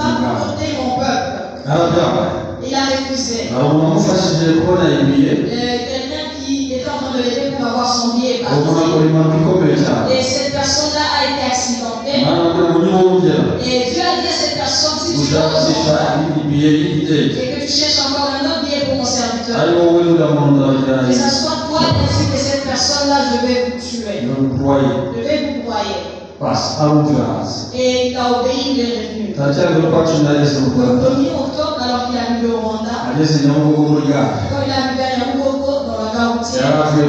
va confronter mon peuple. Il a refusé. Quelqu'un qui est en train de l'aider pour avoir son billet est parti. Et cette personne-là a été accidentée. Et Dieu a dit à cette personne, si tu poses et que tu cherches encore un autre billet pour mon serviteur, que ce soit toi ainsi que cette personne-là, je vais vous tuer. Je vais vous broyer. Et il a obéi, il est revenu. Le 1er octobre, alors qu'il a vu le Rwanda, quand il a vu à Nyabugogo, dans la gare routière, il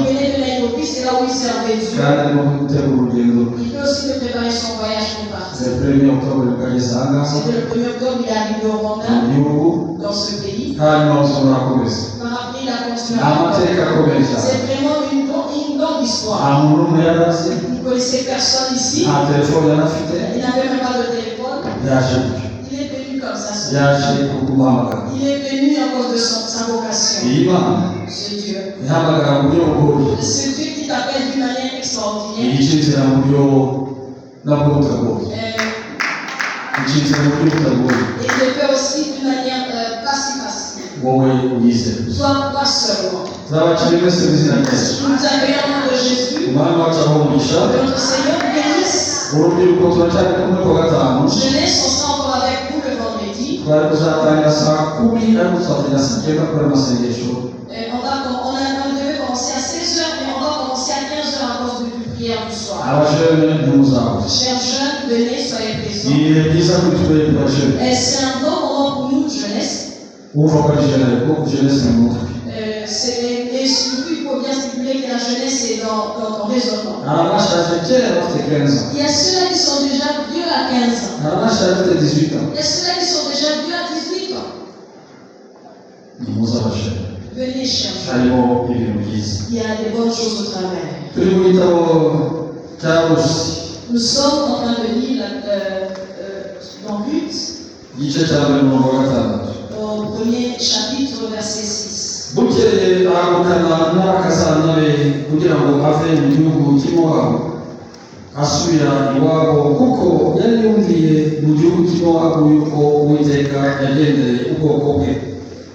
venait de Nairobi, c'est là où il servait Dieu. Il peut aussi préparer son voyage pour partir. C'était le 1er octobre, il est arrivé au Rwanda, dans ce pays. Par après, il a continué. C'est vraiment une longue histoire. Vous ne connaissez personne ici. Il n'avait même pas de téléphone. Il est venu comme ça. Il est venu à cause de sa vocation. C'est Dieu. C'est Dieu qui t'appelle d'une manière extraordinaire. Il te fait aussi d'une manière pas si facile. Toi seulement. Nous accueillons le nom de Jésus. Que notre Seigneur bénisse. Jeunesse, on sera encore avec vous le vendredi. On devait commencer à 16h, mais on va commencer à 15h à cause de la prière du soir. Chers jeunes, venez, soyez présents. Et c'est un bon moment pour nous, jeunesse. Et surtout, il faut bien stipuler que la jeunesse est dans ton raisonnement. Il y a ceux-là qui sont déjà vieux à 15 ans. Il y a ceux-là qui sont déjà vieux à 18 ans. Venez chercher. Il y a des bonnes choses au travers. Nous sommes en train de lire dans Ruth, au premier chapitre, verset 6. Bukeye aragukana n'abakazana be kugira ngo ave mu gihugu cy'Imowabu asubira iwabo kuko yari yumviye mu gihugu cy'Imowabu yuko Uwiteka yagendereye ubwoko bwe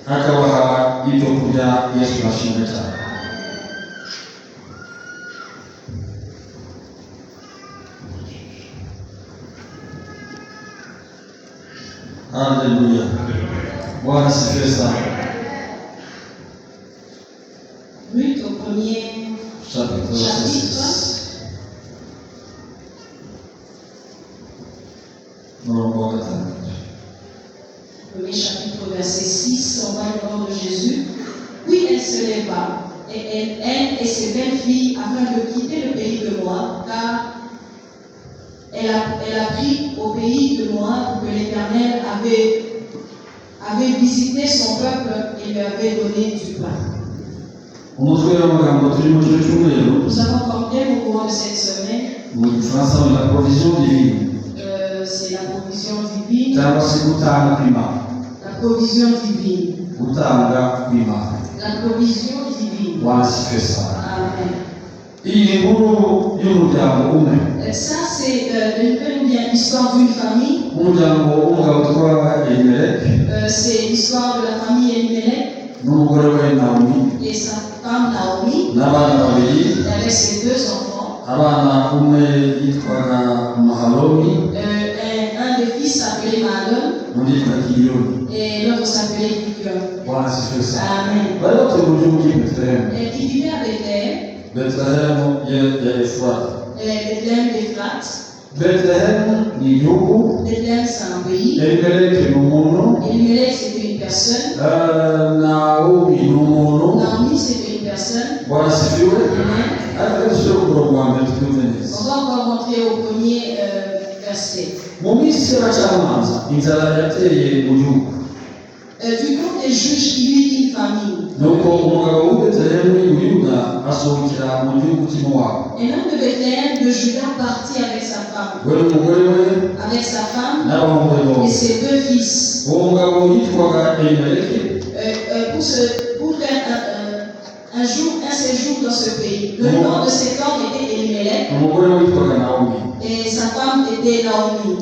akabaha ibyo kurya. Yesu ashimwe cyane. Haleluya. Bwana asifiwe sana. Ruth au premier chapitre. Premier chapitre, verset 6, on va le nom de Jésus. Puis elle se leva, et elle et ses belles filles, afin de quitter le pays de Moab, car elle a pris au pays de Moab que l'Éternel avait visité son peuple et lui avait donné du pain. Nous avons compris au courant de cette semaine. La provision divine. C'est la provision divine. La provision divine. La provision divine. Amen. Ça, c'est l'histoire d'une famille. C'est l'histoire de la famille Elimelech. Et sa femme Naomi, avec ses deux enfants. Un des fils s'appelait Mahlon et l'autre s'appelait Gideon. Amen. Et qui vivait à Bethléem. Bethléem d'Éphrate. Bethléem, c'est un pays. Elimelech, c'était une personne. Naomi, c'était une personne. On va encore montrer au premier verset. Du coup, des juges qui vivent une famille. Et l'homme de Bethléem de Juda partit avec sa femme. Et ses deux fils. Pour faire un séjour dans ce pays. Le nom de cet homme était Elimelech. Et Et sa femme était Naomi.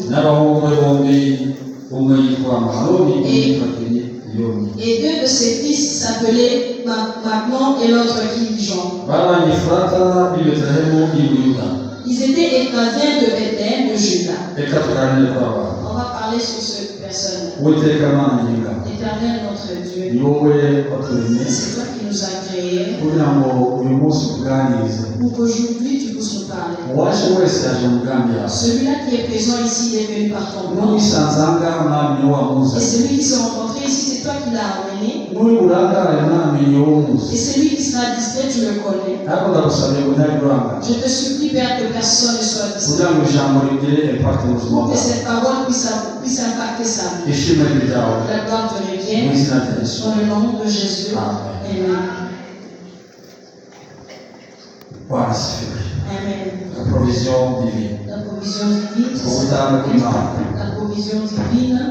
Et deux de ses fils s'appelaient Mahlon et l'autre Kilijon. Ils étaient Éphrasiens de Bethléem de Juda. On va parler sur cette personne. Éternel notre Dieu, c'est toi qui nous as créés pour qu'aujourd'hui tu puisses nous parler. Celui-là qui est présent ici, il est venu par ton nom. Et celui qui s'est rencontré ici, c'est toi qui l'as amené. Et celui qui sera distrait, tu le connais. Je te supplie, Père, que personne ne soit distrait. Pour que cette parole puisse impacter sa vie. La gloire te revient. Dans le nom de Jésus. Amen. Amen. La provision divine. La provision divine. La provision divine.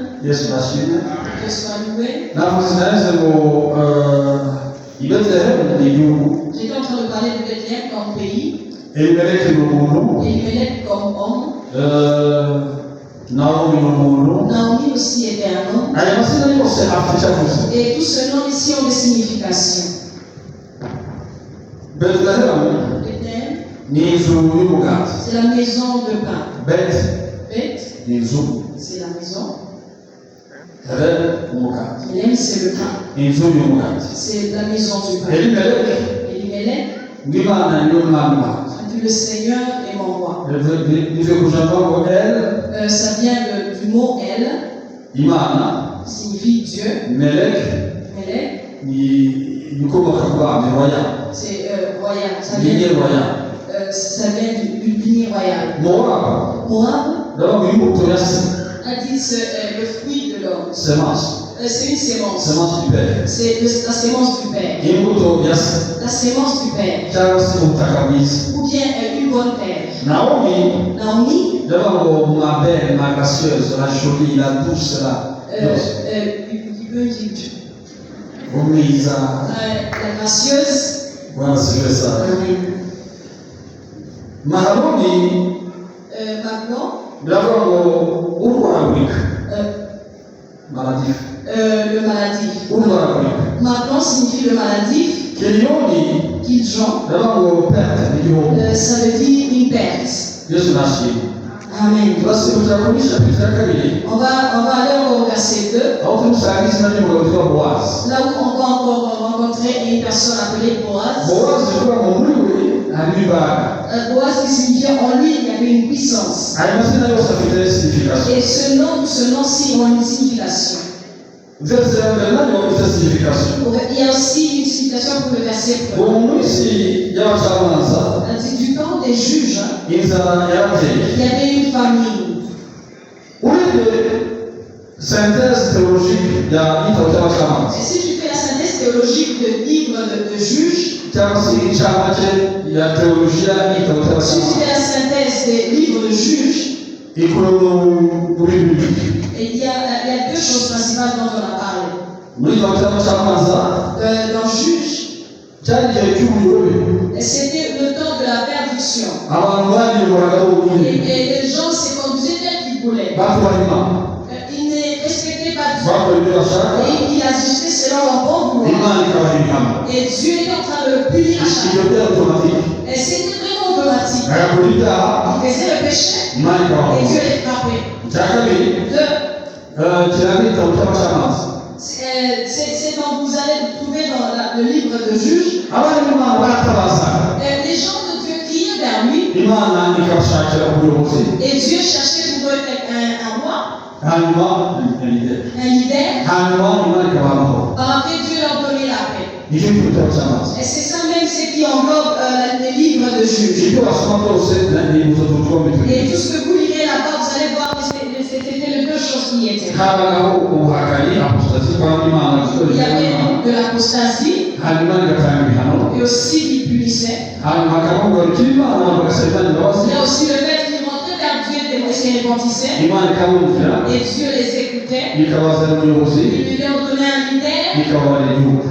Que soit loué. J'étais en train de parler de Bethléem comme pays. Elimelech comme homme. Naomi aussi était un homme. Et tous ces noms ici ont des significations. Bethléem, c'est la maison de pain. Beth, c'est la maison. Bethléem, c'est le pain. C'est la maison du pain. Elimelech, le Seigneur est mon roi. Ça vient du mot El, qui signifie Dieu. Melech, c'est royal. Ça vient du lignée royale. Moab a dit le fruit de l'homme. C'est une sémence. C'est la sémence du Père. La sémence du Père. Ou bien une bonne terre. Naomi, ma gracieuse, la jolie, la douce, la gracieuse. Voilà, c'est ça. Mahlon, maladif. Le maladif. Mahlon signifie le maladif. Kilijon. Ça veut dire une perte. Amen. On va aller au verset 2. Là où on va encore rencontrer une personne appelée Boaz. Boaz qui signifie en lui il y avait une puissance. Et ce nom-ci a une signification. Il y a aussi une signification pour le verset 1. Du temps des juges, il y avait une famille. Synthèse théologique, Et si tu fais la synthèse théologique de livre de juges, si tu fais la synthèse des livres de juges, il y a deux choses principales dont on a parlé. Dans Juge, c'était le temps de la perdition. Et les gens se conduisaient tel qu'ils voulaient. Ils ne respectaient pas Dieu. Et il agissait selon leur bon vouloir. Et Dieu était en train de le punir à chaque fois. Et c'était vraiment automatique. Il faisait le péché. Et Dieu les frappait. C'est donc vous allez trouver dans le livre de Juges. Les gens de Dieu criaient vers lui. Et Dieu cherchait pour eux un roi. Un leader. Après Dieu leur donnait la paix. Et c'est ça même ce qui englobe les livres de Juges. Et tout ce que vous lirez là-bas, vous allez voir que c'était les deux choses qui étaient. Il y avait de l'apostasie. Et aussi il punissait. Il y a aussi le fait qu'ils rentraient vers Dieu et se repentissaient. Et Dieu les écoutait. Il lui ordonnait un leader.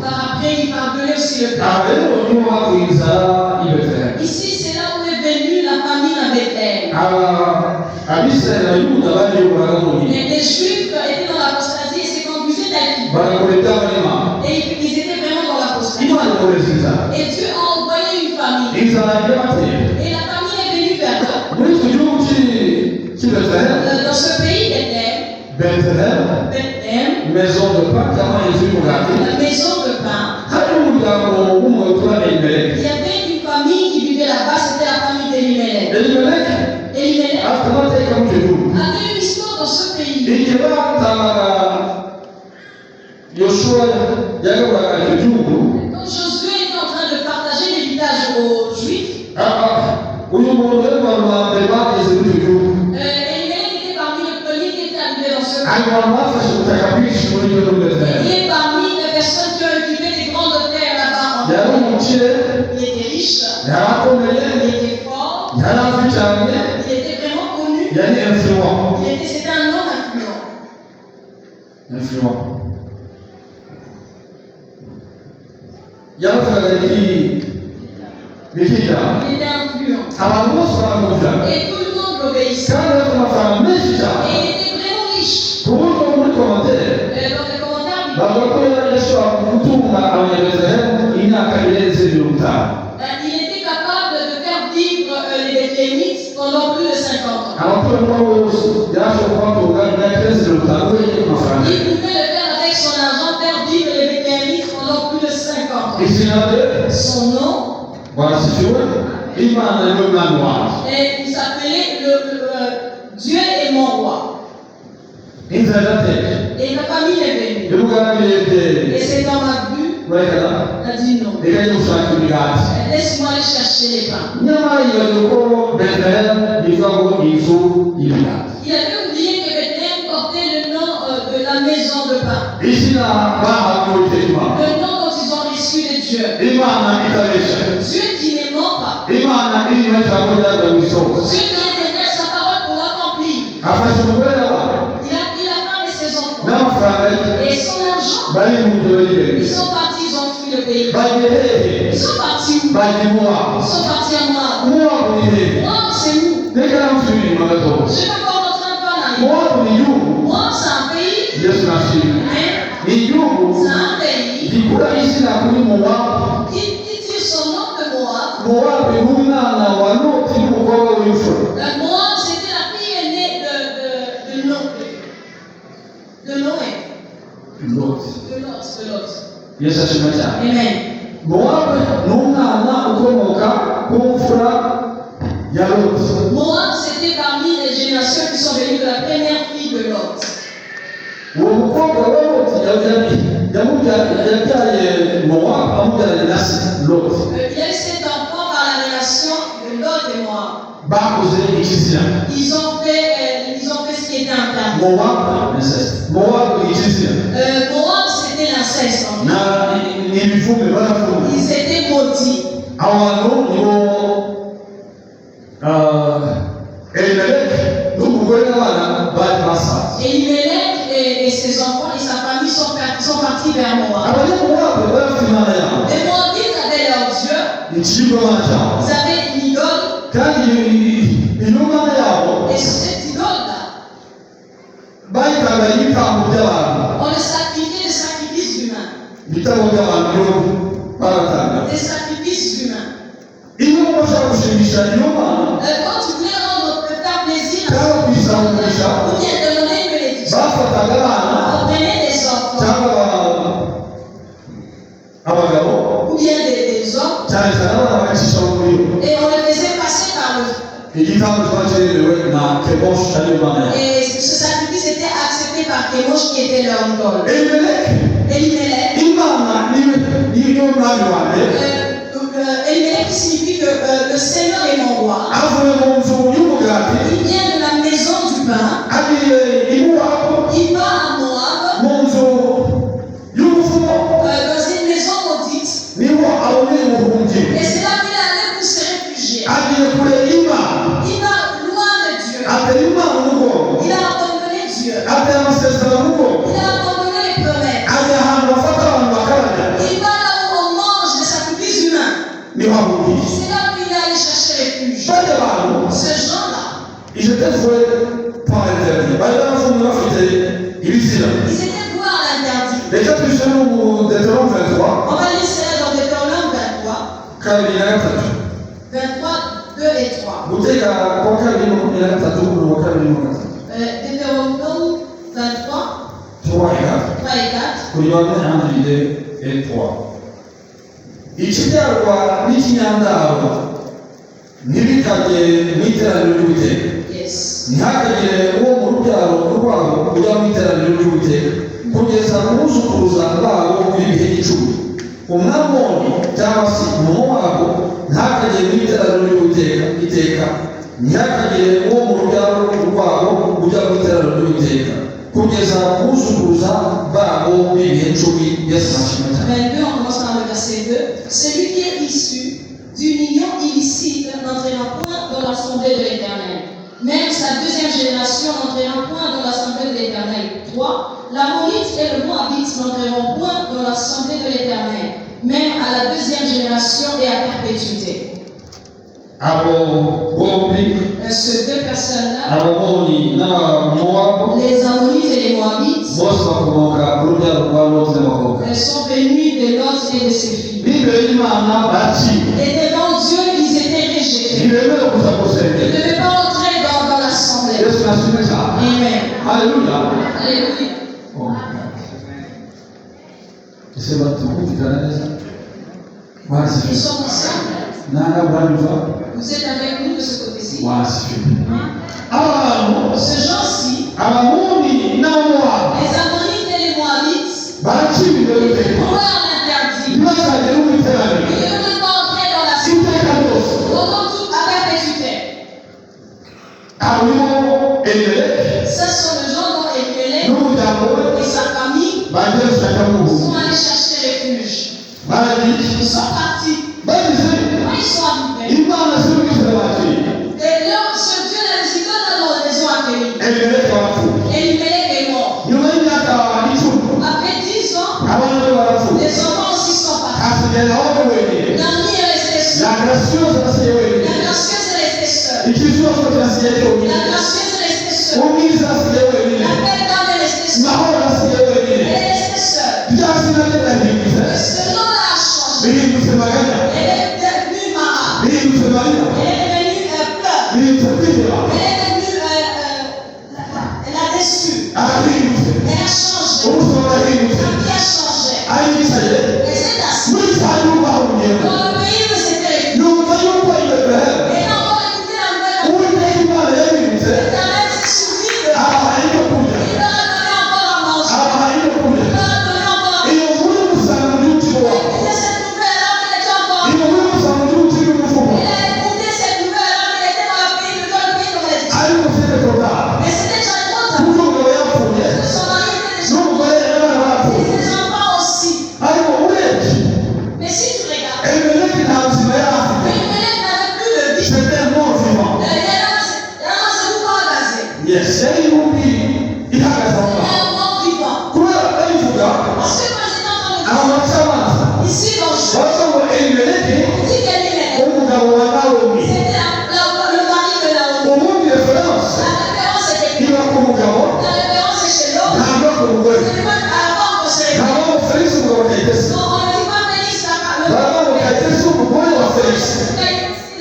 Par après, il pardonnait aussi le peuple. Ici, c'est là où est venu la famine à Bethléem. Et les Juifs étaient dans l'apostasie et se conduisaient d'Alpi. Et ils étaient vraiment dans l'apostasie. Et Dieu a envoyé une famille. Et la famille est venue vers eux. Dans ce pays Bethléem, maison de pain, la maison de pain. Il y avait une famille qui vivait là-bas, c'était la famille d'Elimelech. Elimelech avait une histoire dans ce pays. Quand Josué était en train de partager l'héritage aux Juifs, Elimelech était parmi les premiers qui étaient arrivés dans ce pays. Il est parmi les personnes qui ont occupé des grandes terres là-bas. Il était riche, il était fort, il était vraiment connu. C'était un homme influent. Il était influent. Et tout le monde l'obéissait. Et il était vraiment riche. Dans les commentaires, il était capable de faire vivre les Béthléemites pendant plus de 50 ans. Il pouvait le faire avec son argent, faire vivre les Béthléemites pendant plus de 50 ans. Son nom, et il s'appelait Dieu est mon roi. Et la famille est venue. Et c'est dans ma vue. Elle a dit non. Laisse-moi aller chercher les pains. Il avait oublié que Bethléem portait le nom de la maison de pain. Le nom dont ils ont reçu de Dieu. Dieu qui ne ment pas. Dieu qui éternel sa parole pour l'accomplir. Il a parlé de ses enfants. Et son argent. Ils sont partis, ils ont fui le pays. Ils sont partis où? Ils sont partis à Moab. Moab, c'est où? Je ne peux pas rentrer un peu en arrière. Moab, c'est un pays. C'est un pays qui tire son nom de Moab. Moab, c'était la fille aînée de Noé. De Lot. Amen. Moab, c'était parmi les générations qui sont venues de la première fille de Lot. Il a eu cet enfant par la relation de Lot et Moab. Ils ont fait ce qui était interdit. Moab, c'était l'inceste. Ils étaient maudits. Elimelech et ses enfants et sa famille sont partis vers Moab. Les Moabites avaient leur Dieu. Ils avaient une idole. Et cette idole-là, on le sacrifiait des sacrifices humains. Des sacrifices humains. Quand tu voulais faire plaisir à ou bien demander une bénédiction, on prenait des enfants ou bien des hommes et on les faisait passer par le feu. Et ce sacrifice était accepté par Kémosh qui était leur idole. Elimelech qui signifie que le Seigneur est mon roi. Il vient de la maison du pain. Il va à Moab. Dans une maison maudite. Et c'est là qu'il est allé pour se réfugier. Il va loin de Dieu. Il a abandonné Dieu. Il a abandonné les promesses. Il va là où on mange les sacrifices humains. C'est là qu'il est allé chercher refuge. étaient voués par l'interdit. Ils étaient voués à l'interdit. Les quatre Deutéronome 23. On va lire cela dans Deutéronome 23. 23, 2 et 3. Deutéronome 23, 3 et 4. Ikibyarwa n'ikinyandaro ntibikajye mu iteraniro ry'Uwiteka. Yes. Ntihakagire uwo mu rubyaro rwabo ujya mu iteraniro ry'Uwiteka kugeza ku buzukuruza bwabo b'ibihe icumi. Umwamoni cyangwa se umumowabu ntakagire mu iteraniro ry'Uwiteka iteka. Ntihakagire uwo mu rubyaro rwabo ujya mu iteraniro ry'Uwiteka kugeza ku buzukuruza bwabo b'ibihe icumi. Yesu ashimwe cyane. 22, on commence par le verset 2. Celui qui est issu d'une union illicite n'entraînera point dans l'assemblée de l'Éternel. Même sa deuxième génération n'entraînera point dans l'assemblée de l'Éternel. 3. L'Amorite et le Moabite n'entraîneront point dans l'assemblée de l'Éternel. Même à la deuxième génération et à perpétuité. Ces deux personnes-là, les Ammonites et les Moabites, elles sont venues de Lot et de ses filles. Et devant Dieu, ils étaient rejetés. Ils ne devaient pas entrer dans l'assemblée. Amen. Alléluia. Alléluia. Ils sont ensemble. Vous êtes avec nous de ce côté-ci. Ce genre-ci, les Ammonites et les Moabites, pourquoi on interdit? Ils ne peuvent pas entrer dans la cité. Pendant tout à perpétuité. Ce sont les gens dont Elimelech et sa famille sont allés chercher refuge. Ils sont partis. Quand ils sont arrivés, et là, ce Dieu les ils ont accueillis. Elimelech est mort. Après 10 ans, les enfants aussi sont partis. L'ami est resté seul. La gracieuse est restée seule. La gracieuse est restée seule. La belle dame est restée seule. Elle est restée seule. Ce nom-là a changé. Elle est devenue Mara. Elle est devenue Pleur. Elle est devenue elle a déçu. Elle a changé. La vie a changé. Elle s'est assise dans le pays où c'était. Et n'a pas écouté la nouvelle. L'Éternel s'est souvenu de lui. Il leur a donné encore à manger. Il leur a donné encore à manger. Écoutez cette nouvelle alors qu'il était encore. Il a écouté cette nouvelle alors qu'il était dans le pays comme elle dit. Mais c'était déjà trop tard. Son mari était déjà mort. Et ses enfants aussi. Mais si tu regardes, Elimelech n'avait plus de vie. C'était un mort vivant. Yes. C'était un mort vivant. Parce que quand j'étais en train de dire, ici dans le jeu, il dit qu'Elimelech, c'était le mari de Naomi. La référence était la référence est chez l'homme. C'est pas à la banque, c'est donc on ne dit pas Félix,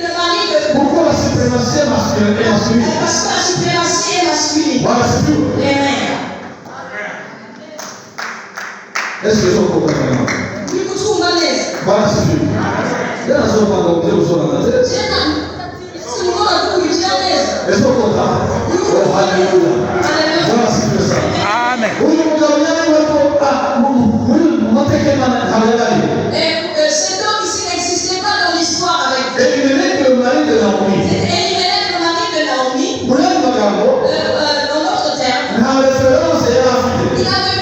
le mari de. Pourquoi la suprématie est masculine? Parce que la suprématie est masculine. Voilà, c'est tout. Amen. Est-ce que je comprends vraiment? Du coup, tout le monde est. Voilà, c'est tout. Il y a un seul moment où vous êtes en tête. C'est le monde à tout, il est à l'aise. Est-ce qu'on comprend? Oh, alléluia. Voilà, c'est tout ça. Amen. Et cet homme ici n'existait pas dans l'histoire avec Dieu. Elimelech, le mari de Naomi. Elimelech, le mari de Naomi, dans notre terme, il n'avait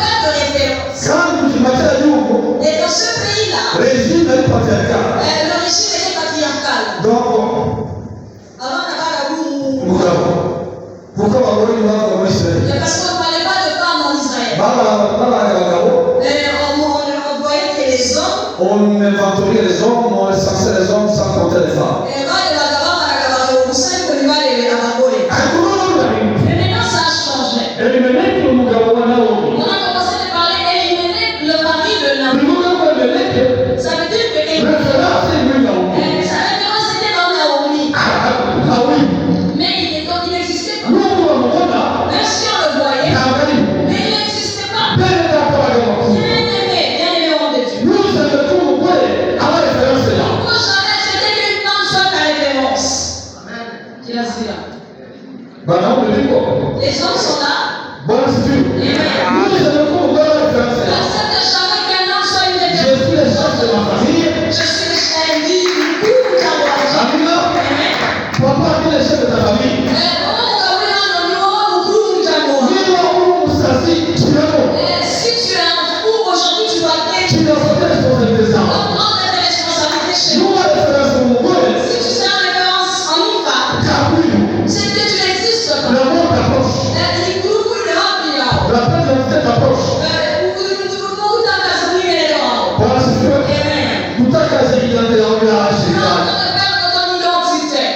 pas de référence. Et dans ce pays-là, le régime était patriarcal. Donc, Avant, on n'a pas la boue. pourquoi Bwana sifiwe. Mungu anakuwa bora kabisa. Je suis le chef de ma famille. Amina. Papa est le chef de ta famille. Si tu es un fou, aujourd'hui tu dois t'aider. Tu dois prendre tes responsabilités chez nous. Si tu sais en référence en Ifa, c'est que tu n'existes pas. Les groupes de remplir.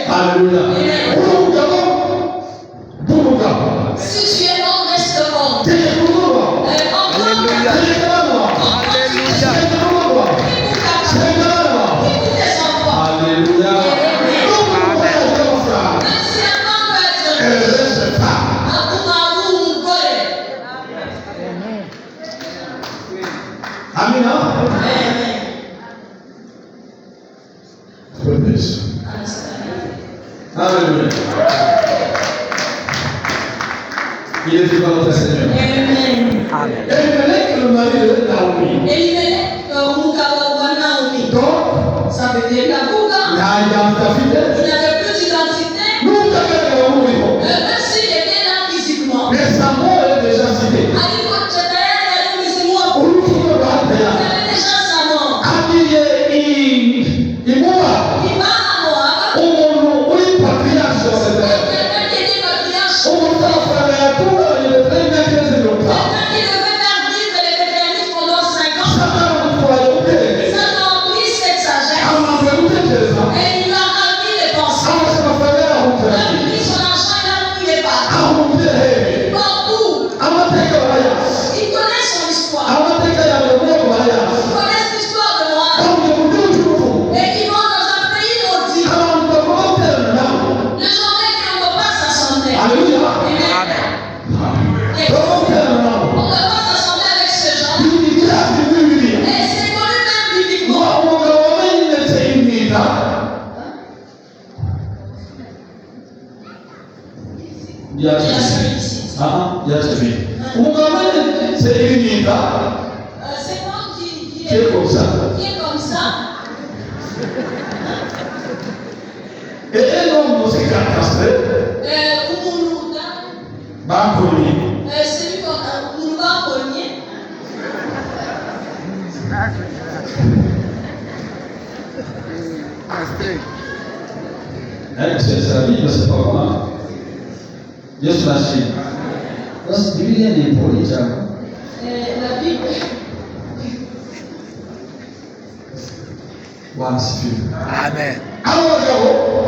Alléluia. Si tu es dans le restaurant, Amina. Alléluia. Il est vivant notre Seigneur. Amen. Elimelech, le mari de Naomi. Donc, Ça veut dire la Bouga. il n'avait plus d'identité. Même s'il était là physiquement. mais sa mort est déjà citée. Il avait déjà sa mort. Il mourra. Il va à Moab. Patriarche sur cette terre. Quelqu'un qui était patriarche. Quelqu'un qui devait faire vivre les vétéranites pendant 5 ans. Satan a pris cette sagesse. Et il a rempli les pensées. Il a pris son argent, il a pris les bagues. Partout. Il connaît son histoire. Il connaît l'histoire de moi. Et il va dans un pays maudit. Le jour même qu'on ne peut pas s'assembler. Alléluia. Amen. On ne peut pas s'assembler avec ce genre. Et c'est connu même bibliquement. Il y a celui-ci. il y a celui. C'est une unité. C'est moi qui Qui est comme ça. Et un homme s'est castré. Bakoni. Celui qu'on va cogner. C'est sa vie, mais c'est pas moi. Yesu nashini. Basi Biblia ni pole chako. La Bible. Bwana sifiwe. Amen.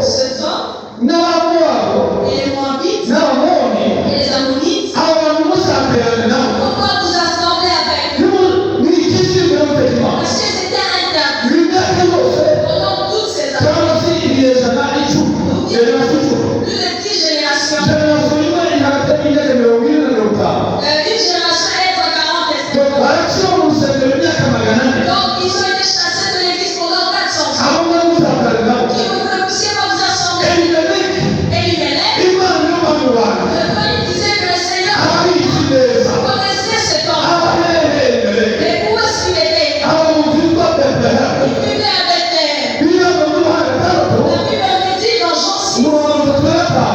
Cet homme Na wao et les Moabites na Amoni et les Ammonites. hawakusapelana. Pourquoi vous assemblez avec eux? Ni kitu kinachotokea. Parce que c'était interdit. Lumière yote. Pendant toutes ces années. Kama si iliyezana hicho. Ndio hicho. Plus de 10 générations. Génération inategemea miongoni na ndoka. Une génération est entre 40 et 50. Donc action usemenia kama ganani. Donc ils ont été chassés de l'église pendant 400 ans. Hawakusapelana. Qui vous ne poussiez pas vous assembler. Elimelech. Elimelech. Imani wa Bwana. Il disait que le Seigneur Hawaishileza. connaissait cet homme. Hawaelewe. Et où est-ce qu'il était? Hawamjua Bethlehem. Il vivait à Bethléem. Bila Mungu anataka. La Bible nous dit dans Jean 6, Mungu anataka.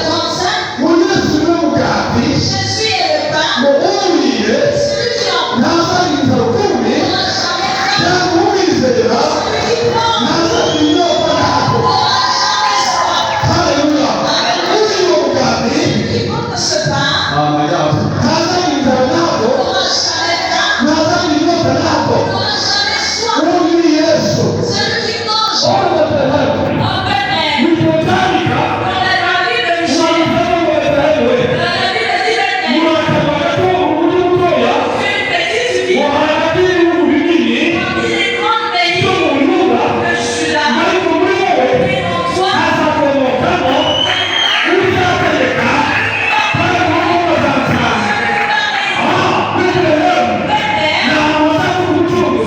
35, Mwenyezi Mungu gati. Jésus est le pain, Muumie. celui qui en prend, Nazaliza kumi. n'aura jamais faim, Namuizera. celui qui prend, Nazalinyoka nako. n'aura jamais soif. Haleluya. Uyo gati. Celui qui porte ce pain, Nazalinza nako. n'aura jamais faim, Nazalinyoka nako. n'aura jamais soif. Uyu Yesu. Celui qui mange Ona Bethlehem. en Bethléem, Nilipotalika. dans la Bible de Jean, Unasema Bethlehem. dans la Bible dit Bethléem, Unataka uje kutoya. c'est une petite ville, Wahangalie huku vijijini. parmi les grands pays Sio Mungu. que je suis là. Maiko wewe. Et en toi, Hasa kwa mfano. Utapeleka. Pale Mungu sasa. Bethlehem. Na wataka kuchunga.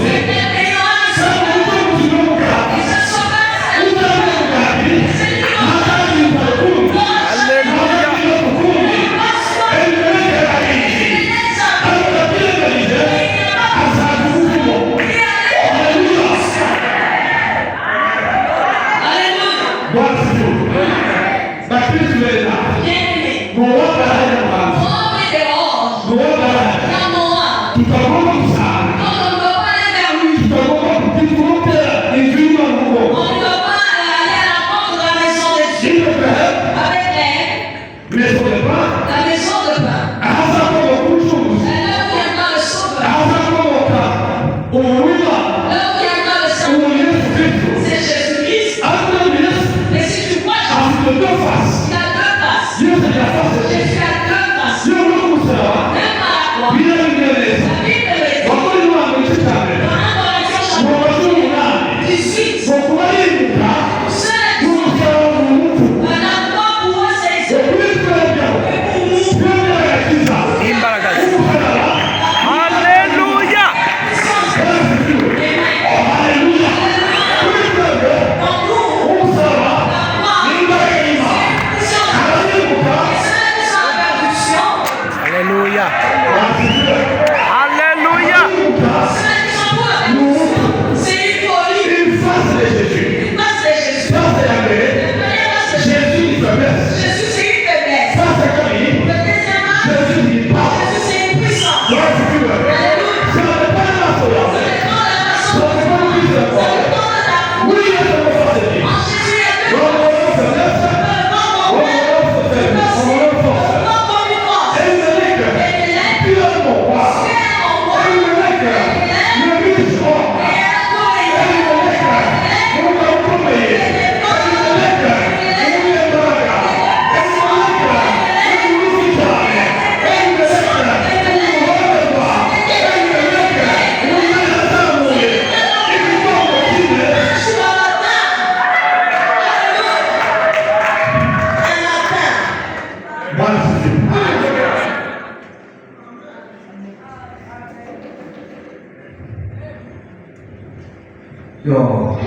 Yo.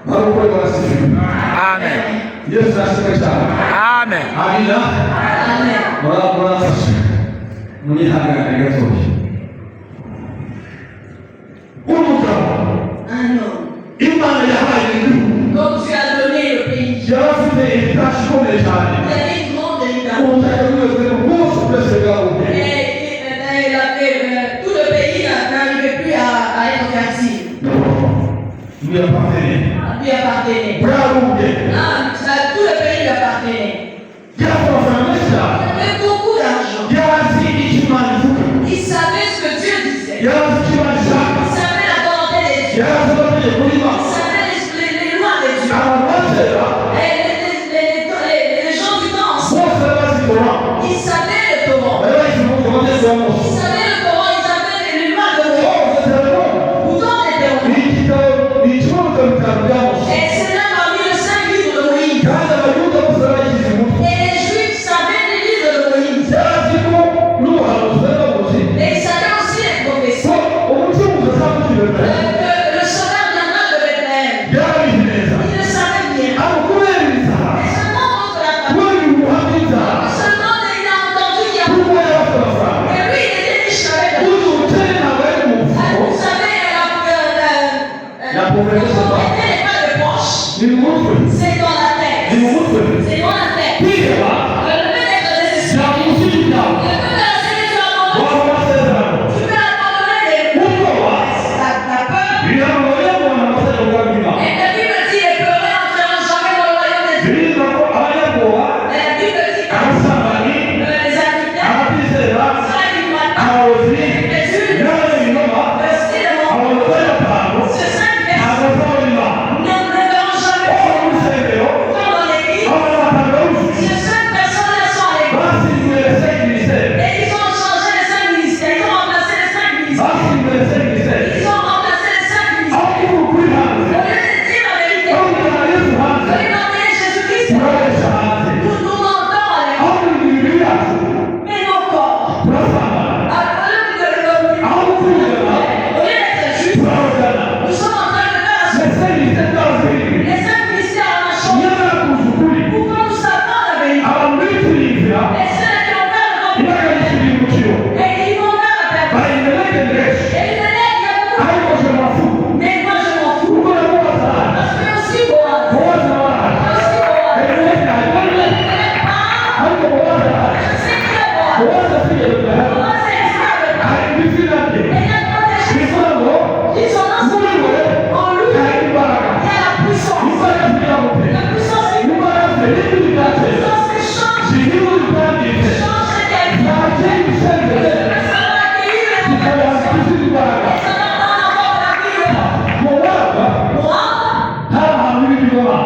Maruko kwa sifu. Amen. Yesu asifiwe sana. Amen. Amina. Amen. Mwana sasa. Mwenye hanga gatoki. Un homme. Imana yahaye igihugu. Comme tu as donné le pays. Yari afite ibitashi ikomeye cyane. Il y avait une grande héritage. Ubutaka bwose bwose bwose bwabuze. Tout le pays n'arrivait plus à être fertile. Lui appartenait. Lui appartenait. Bwabuze. Tout le pays lui appartenait. Yasobanura. Il avait beaucoup d'argent. Yazi ikimana ivuga. Il savait ce que Dieu disait. Yazi ikimana ishaka. Il savait la volonté de Dieu. Yazi amategeko y'Imana. Il savait les lois de Dieu. Abantu batera. Et les gens du temps ensemble. Bose bazikora. Ils savaient le Torah. Bari bazi mu komande za Mose. Ils savaient le Torah. Ils savaient les lois de Dieu. Bose zeramo. Pourtant, les Torah. Ni igitabo ni ikibazo bitanu bya Mose. Et c'est là parmi les 5 livres de Moïse. Kandi abayuda bose bagize umutwe. Et les Juifs savaient les livres de Moïse. Yazi ko n'ubuhanuzi bari babuze. Et ils savaient aussi les prophéties. Ko umucunguzi azamukirira. Que le sauveur viendra de Bethléem. Yabizi neza. Ils le savaient bien. Abo kubera ibizaha. Mais seulement contre la famille. Kubera ubuhamya bw'inzara. Seulement il a entendu qu'il y a. Kuko yari afite amafaranga. Et lui, il était riche avec la. Uyu umukene ntabwo ari mu mufuko. Vous savez, La pauvreté, c'est pas. elle n'est pas de poche. Ni mu mutwe. C'est dans la tête. Ni mu mutwe. C'est dans la tête. Kwiheba. Le fait d'être désespéré. Byamusiga ibyawe. Le fait de laisser les gens abandonnés. Waba amasezerano. Tu peux abandonner les. Ubwoba. La peur. Biramugoye kubona amategeko y'Imana. Et la Bible dit les peureux n'entreront jamais dans le royaume de Dieu. Biriza ko abanyabwoba, Et la Bible dit abasambanyi, les adultères, abatizera, ceux qui matent, abarozi, les juifs, n'abanyabinyoma, le style de mon. abagore batanu, Ces 5 personnes abazaba Imana. ne verront jamais Bo mu rusengero, dans l'église. abana batanu bawuzuye. Ces 5 personnes-là sont à l'église. Basimbuye les 5 ministères. Et ils ont changé les 5 ministères. Ils ont remplacé les 5 ministères. Basimbuye les 5 ministères. Ils ont remplacé les 5 ministères. Aho kuvuga ukuri hanze. Au lieu de dire la vérité, Aho kujyana Yesu au hanze. lieu d'emmener Jésus-Christ, Turakoresha hanze. nous mentons à l'église. Aho kugira imibiri yacu. Mais nos corps, Turasambana. au lieu Aho gukundana. d'être justes, Turabagana. nous sommes en train de faire la chose. Les 5 ministères twazirindwi. Les 5 ministères en marchant. Nyamara kuza ukuri. Pourquoi nous savons la vérité? Abantu bituriza. Et ceux qui ont peur de comprendre. Ibaganishyira umukiro. Et ils vont faire la perte. Bayindeleke benshi. Et ils me disent, il y a beaucoup. Ariko je m'en fous. Mais moi je m'en fous. Kuko namubaza. Parce que aussi Boaz. Bowazi nawe arahari. Aussi Boaz. Elimeleki ahari. Ariko Bowazi arahari. Je sais que Boaz. Bowazi asigaye Bethlehemu. Boaz est esclave. Hari ibitsina bye. Et il a protégé. Bivuga ngo Ils sont muri we en lui. hari imbaraga. Il y a la puissance. Imbaraga z'ibiramutse. La puissance qui Imbaraga z'ibindi bitateza. change. Zihindura ibyanditse. Change les qualités. Ntakiri ibisenzere. Ça va accueillir les Zikabaha izindi imbaraga. ça va prendre encore de la vie. Mu mwaka Moi, hari ahantu h'ibigoma.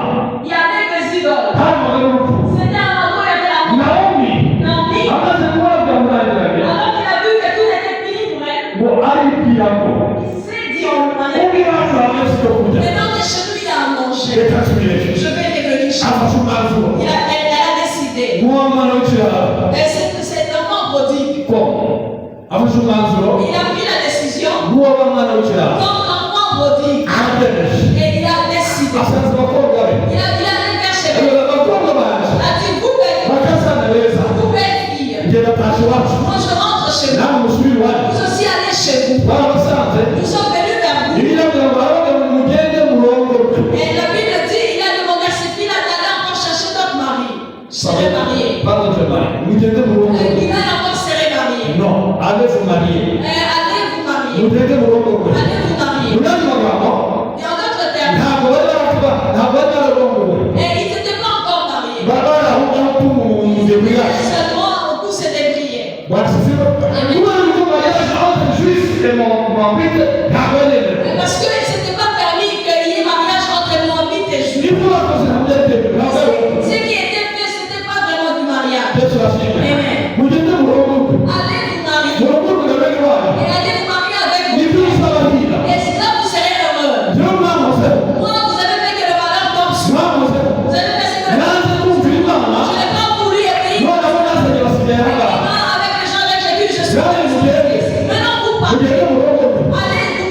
il y avait des idoles. Hari umugore w'urupfu. C'était un endroit où il y avait la mort. Naomi Naomi, amaze kubabwa murangiranye alors qu'il a vu que tout était fini pour elle, ngo aribwira ngo il s'est dit en lui-même, ubwo iwacu habonetse icyo kurya maintenant que chez lui il a à manger, reka tubireke je vais revenir chez moi. afashe umwanzuro Elle a décidé. nk'uwo mwana w'ikirara Et c'est enfant prodigue. ko afashe umwanzuro Il a pris la décision nk'uwo mwana w'ikirara comme enfant prodigue. arabyemeye Et il a décidé. asanze abakobwa be Il a allé vers chez lui. abakobwa banje Il a dit, vous belle, bakasana beza vous belle fille. njye natashye iwacu Moi je rentre chez vous. nawe musubire iwanyu Vous aussi allez chez vous. barabasanze Nous sommes venus vers vous. ibirabwira ngo arabaga ngo mugende murongorwe Et la Bible dit, il a demandé à ses filles d'aller encore chercher d'autres maris. Se marier. pardon je marie mugende murongorwe Il va encore se remarier. non allez vous marier Allez vous marier. mugende murongorwe Allez vous marier. munani magambo Et en d'autres termes, ntabwo bari bararongowe et ils n'étaient pas encore mariés. bari ahubwo no kumumuje bwiyacu Seulement, au coup, c'était prié. bwasifiwe kubera yuko mariage entre juif et moabite ntabwo yemewe Parce qu'il ne s'était pas permis qu'il y ait mariage entre Moabite et Juif. ibyo bakoze ntabwo byatemewe ntabwo ari uko Ce qui était fait, ce n'était pas vraiment du mariage. yesu arashimwe Amen. mugende murongorwe Allez vous marier. murongorwe na bene wanyu Et allez vous marier avec nibyo vous. bisabahira Et là, vous serez heureux. jewe mwamuze Moi, vous avez fait que le malheur tombe sur vous. mwamuze Vous avez fait ce que nanze kumvira imana je n'ai pas voulu obéir. none abo nazanye basigaye ahangaha Avec les gens avec lesquels je suis. nawe mugende Maintenant, vous partez. mugende murongorwe Allez vous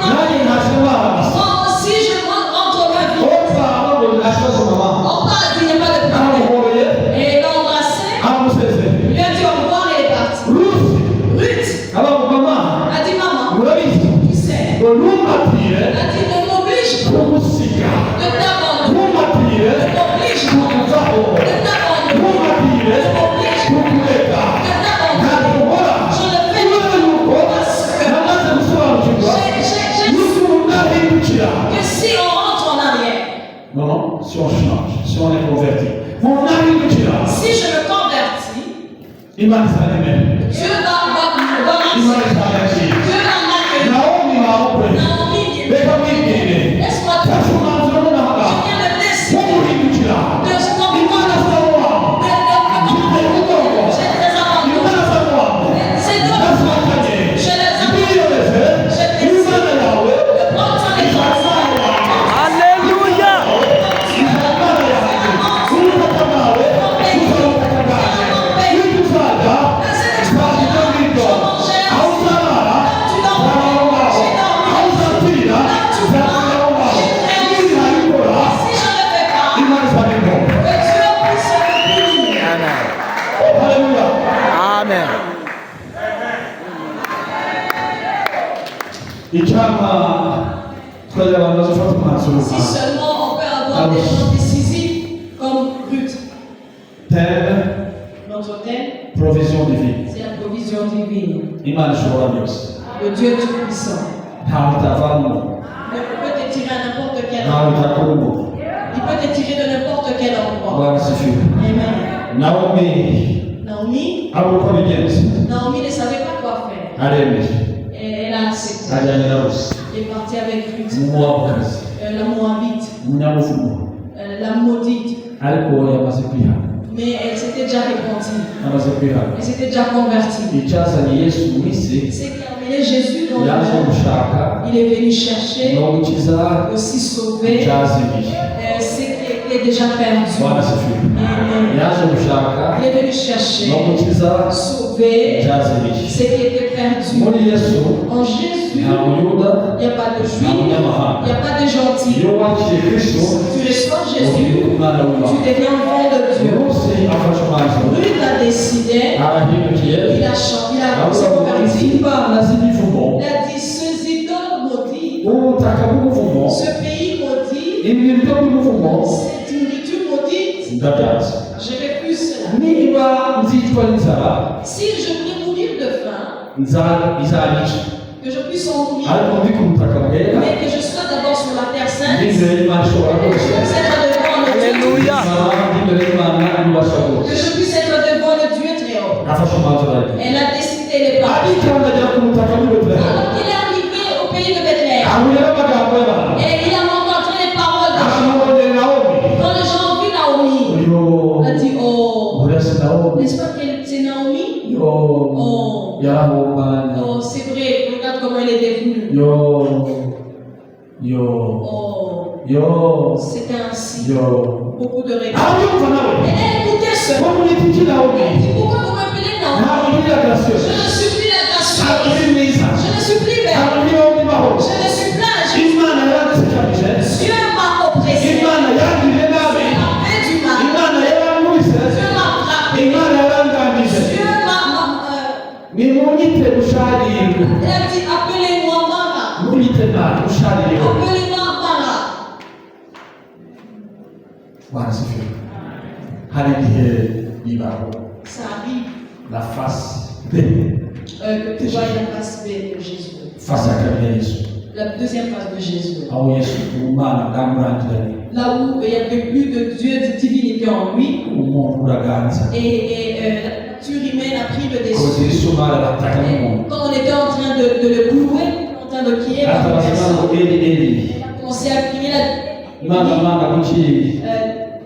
imana izaremera Dieu va imana izaremera Dieu va m'accueillir. naomi wawe Naomi, reka mwibwire laisse-moi te fata umwanzuro nonaha Je viens de wo décider guhindukira de ce qu'on imana zawo wawe ziteye umugongo J'ai des abandons. imana zawo wawe C'est donc, zasohokanye je les abandonne. mbiyemeze imana yawe Prends ton exemple. izazana wawe Alléluia. izazana yawe ubutaka bwawe buzabutaka bwawe iyo uzaza twagira ngibyo aho uzarara uzaba aho ngaho aho uzapfira uzapfira aho ngaho niba ntabikora Si je ne fais pas, imana izabikora que Dieu puisse me punir. Amen. haleluya Amen. icyama twagira abantu bazafata umwanzuro Si seulement on peut avoir des gens décisifs comme Ruth. teme Notre thème, provision divine c'est la provision divine. imana ishobora byose Le Dieu Tout-Puissant. ntawe utavamo Il peut te tirer à n'importe quel ntawe endroit. utakuramo Il peut te tirer de n'importe quel endroit. bwana sifiwe Amen. naomi Naomi, abo uko bigenze Naomi ne savait pas quoi faire. aremeye Et elle a accepté. ajyanye na rusi Elle est partie avec Ruth, umuwabukazi la Moabite, umunyamuvumo la maudite. ariko yamaze kwihana Mais elle s'était déjà répandue. amaze kwihana Elle s'était déjà convertie. icyazanye yesu mu isi C'est qui a amené Jésus dans le yaje monde. gushaka Il est venu chercher, no gukiza aussi sauver icyazimiye ce qui était déjà perdu. bwana sifiwe Amen. yaje gushaka Il est venu chercher, no gukiza sauver icyazimiye ce qui était perdu. muri yesu En Jésus, nta muyuda il n'y a pas de nta juif, munyamahanga il n'y a pas de gentil. iyo wakiriye kristo Tu reçois uhinduka Jésus, umwana tu w'imana deviens enfant de Dieu. yose afashe umwanzuro Ruth a décidé, arahindukiye il a chanté, il a avuga s'est ngo converti. imana z'imivumo Il a dit, ces idoles maudits, ubutaka bw'umuvumo ce pays maudit, ibiryo by'umuvumo cette nourriture maudite, ndabyanze je refuse cela. niba nzicwa n'inzara Si je voulais mourir de faim, izanyica que je puisse en mourir, ariko ndi ku butaka bwera mais que je sois d'abord sur la terre sainte, n'imbere y'imana ishobora que je rwose puisse être devant le Dieu, Alléluia. n'imbere y'imana ibasha que rwose je puisse être devant le Dieu très haut. afashe umwanzuro aragiye Elle a décidé les pas. arikandagira ku butaka bw'i betelehemu Alors qu'il est arrivé au pays de Bethléem, ahurira n'amagambo y'abantu et il a entendu les paroles de Dieu. aramubonye nawomi Quand les gens ont vu Naomi, uyu on a dit, oh, uretse nawomi n'est-ce pas que c'est Naomi? yo yarahumanye Oh, c'est vrai, regarde comment elle est devenue. yo Oh, c'était ainsi. Beaucoup de réponses. abyumva nawe Et elle écoutait cela. wo muri iki nawomi Elle dit, pourquoi vous m'appelez Naomi? ntabwo uri Je agasiyo ne suis plus la ntabwo gracieuse. uri mwiza Je ne suis plus belle. ntabwo uri wowe ubaho Je ne suis plus âgée. imana yaradusekanije Dieu m'a oppressé. imana yangiriye nabi Dieu m'a fait du mal. imana yarankubise Dieu m'a frappé. imana yarangangije Dieu m'a. nimunyite usharirwe Elle a dit, appelez-moi Mara. munyite nabi usharirwe Appelez-moi Mara. bwana sifiwe hari igihe bibaho Ça arrive nafasi b que tu vois la face B de Jésus. fasi ya kabiri ya yesu La deuxième phase de Jésus. aho yesu umwana bwamurangiranye Là où il n'y avait plus de Dieu, de divinité en lui. umuntu uraganza Et la nature humaine a pris le koze dessus. isumari arataka Et n'umuntu quand on était en train de le clouer, en train de crier, atabaza ngo eri eri il a commencé à crier là. imana mana kuki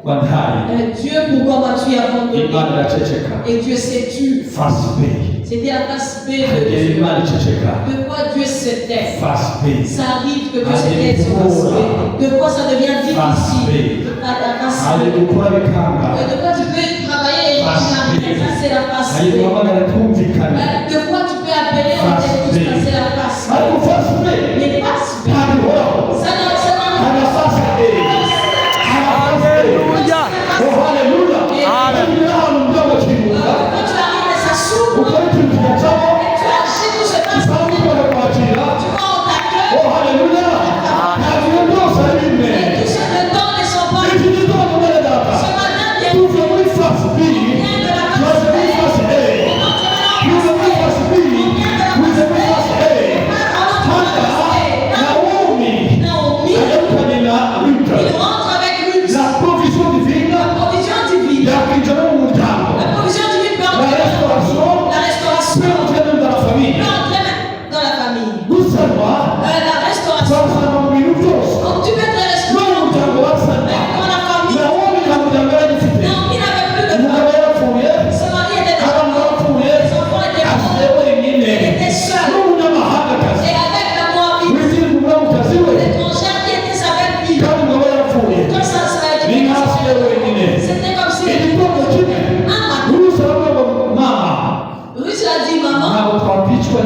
wantaye Dieu, pourquoi m'as-tu abandonné? imana iraceceka Et Dieu s'est tu. fasi b C'était la face B de hagera Dieu. imana iceceka De quoi Dieu se tait? fasi b Ça arrive que Dieu se tait sur face B. De quoi ça devient difficile? De quoi la face hari B. gukora bikanga De quoi tu peux travailler et Face B. ça c'est la face hari B. guhamagara twumvikane De quoi tu peux appeler en Face tête B. ça c'est la face B. ariko fasi b Mais face B. ntabihoraho Ça n'a hari fasi b Alléluia. oh haleluya Amen. hari ahantu by'agakiruhuka Quand tu arrives et ça s'ouvre, ukora ikintu kigacamo tu agis tout se passe. usanga ukora kwakira Tu vas en t'accueille. oh haleluya ntabwo ibyo byose ari bimwe Et tout ce que temps ne sont pas. iki gitondo mwene data Ce matin, bien. tuvuye muri fasi b tumaze muri fasi a tuvuye muri fasi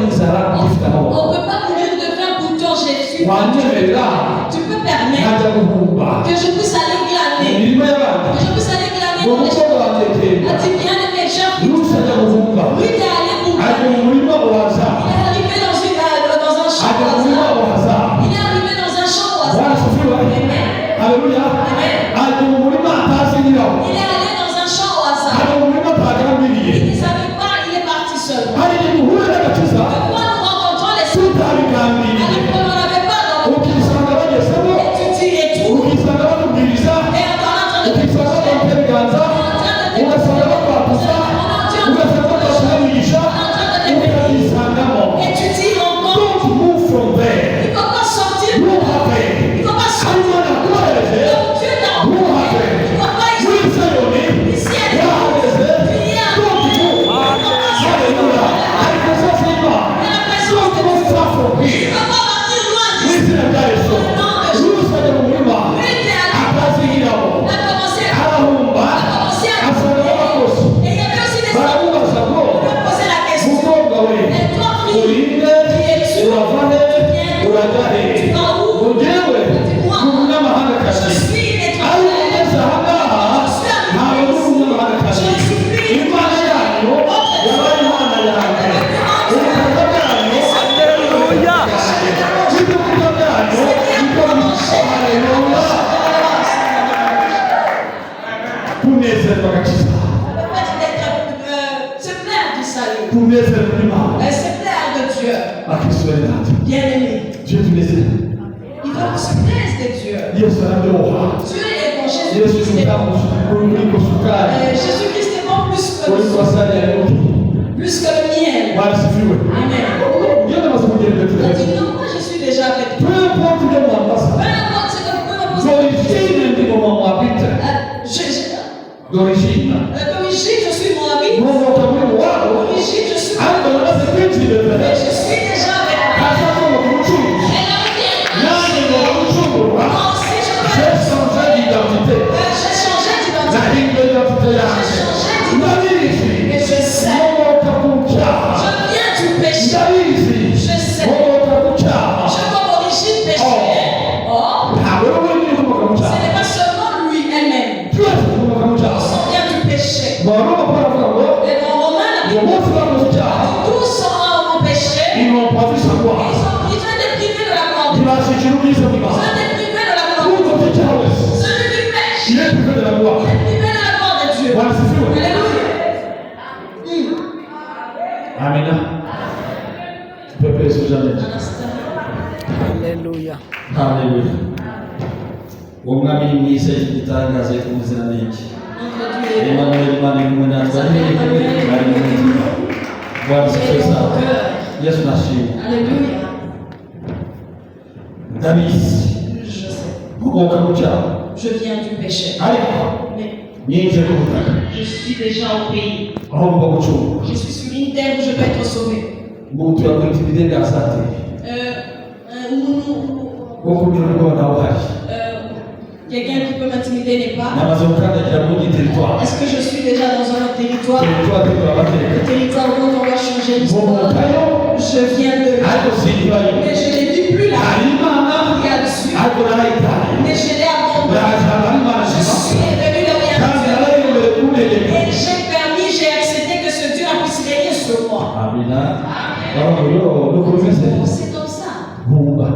n'inzara ifite On amaboko ne peut pas mourir de faim pourtant Jésus. wanyemerera Tu peux permettre nkajya guhumba que je puisse aller mu glaner. mirima y'abandi Que je puisse aller glaner ngo dans les umukobwa wanjye Kenda A dit bien aimé, cher Rusi ajya guhumba lui t'es allé pour ajya mu murima waza Il est arrivé dans un champ ajya au mu murima hasard. waza Il est arrivé dans un champ au hasard. warasifiwe Amen. haleluya Amen. ajya mu murima atazi nyirawo Il est allé dans un champ au hasard. ajya mu murima atagambiriye Il ne savait pas, il est parti seul. hari igihe uhuye n'agakiza Pourquoi nous rencontrons les seuls tutabigambiriye alors qu'on n'en avait pas dans le ukisanga bagezemo et tu tires et tout. ukisanga bamubwiriza Et en train de ukisanga bamutera ibiganza ugasanga bakwatuza ugasanga bakwatuza imigisha ukabisangamo Et tu tires encore. don't move from there Il ne faut pas sortir. ntuhave Il ne faut pas sortir. Imana yakohereje Donc Dieu t'a ntuhave Il ne faut pas muri Sayoni ici à yahageze don't move haleluya ariko sasa Imana don't move far from here Il ne faut pas partir loin mu d'ici. izina rya Yesu Rusi ajya mu murima atazi nyirawo Il a commencé à arahumba asanga abakozi Et il y avait aussi des gens baramubaza ngo qui me posaient la question. mukobwa we Et toi, fille, urinde urava he urajya he ugewe ni umunyamahangakazi je suis ariko étranger. ugeze aha ngaha ntabwo uri umunyamahangakazi imana yanyu yabaye imana yanjye ubutaka bwanyu Hallelujah. ibyo kurya byanyu nibyo haleluya kunezerwa agakiza Le fait d'être, se plaire du salut. kunezerwa n'imana Se plaire de Dieu. bakristo bari natwe Bien-aimé. tujye tunezerwa Il faut qu'on se plaise de Dieu. yesu araryoha Dieu est bon. yesu Jésus-Christ est bon. uriko sukari Jésus-Christ est bon plus que uriko le asali ya nyuki plus que le miel. barasifiwe Amen. ngende amaze kugenda Il a turebe dit non, moi je suis déjà avec peu toi. importe ibyo mwambasa Peu importe ce que vous pouvez me poser. d'origine ndi mu mwabite d'origine D'origine, je suis moabite. nkomoka muri muwabo D'origine, je suis ariko namaze kwinjira imbere mais je suis déjà avec toi. ashaka ngo umucuruzi Elle a dit, nanjye ngo umucurura moi aussi je j'ai peux. changé d'identité J'ai changé d'identité. nahinduye identité yanjye ndabizi Mais je sais. nkomoka ku cyaha Je viens du péché. ndabizi Je sais. nkomoka ku cyaha Je vois d'origine péché. Oh, ntabwo rero wenyine ukomoka mu ce cyaha n'est pas seulement lui elle-même. twese dukomoka mu cyaha On vient du péché. baroma baravuga ngo Et dans Romains, la uwo Bible munsi bakoze icyaha dit tous ont péché. ils n'ont pas vu sa gloire Ils ont été privés de la gloire de Dieu. ntibashikira ubwiza Ils bw'imana ont été privés de la gloire de Dieu. ukoze icyaha wese Celui qui pêche, il est privé de la gloire il est privé de la gloire de Dieu. barasifiwe Alléluia. amina pepeso jamais Un instant. Hallelujah. haleluya uwo mwami ni mwiza igitangaza cy'umuziranenge Notre Dieu est bon. Emmanuel Imana iri kumwe natwe ari mu mutima bwana Il est sifiwe dans sana mon cœur. yesu nashimwe Alléluia. ndabizi Je sais. nkomoka mu cyaha Je viens du péché. ariko Mais nyinjiye ku butaka je suis déjà au pays. aho mba gucunga Je suis sur une terre où je peux être sauvé. umuntu yakwita ibidengaza ate wo kunyura ubwoba nawe uhari Quelqu'un qui peut m'intimider n'est pas. namaze gukandagira mu wundi teritwari Est-ce que je suis déjà dans un autre territoire? teritwari turabatereka Le territoire où on va changer l'histoire. nkomokayo Je viens de là. ariko sindibayo Mais je ne vis plus là. hari imana Il y a dessus. ariko narayitaye Mais je l'ai abandonné. ndaje hari imana Je nzima suis venu là où il y a kandi Dieu. narayemere kuntegeka Et j'ai permis, j'ai accepté que ce Dieu a puisse régner sur moi. amina aho yo nuko bimeze C'est comme ça. nkumva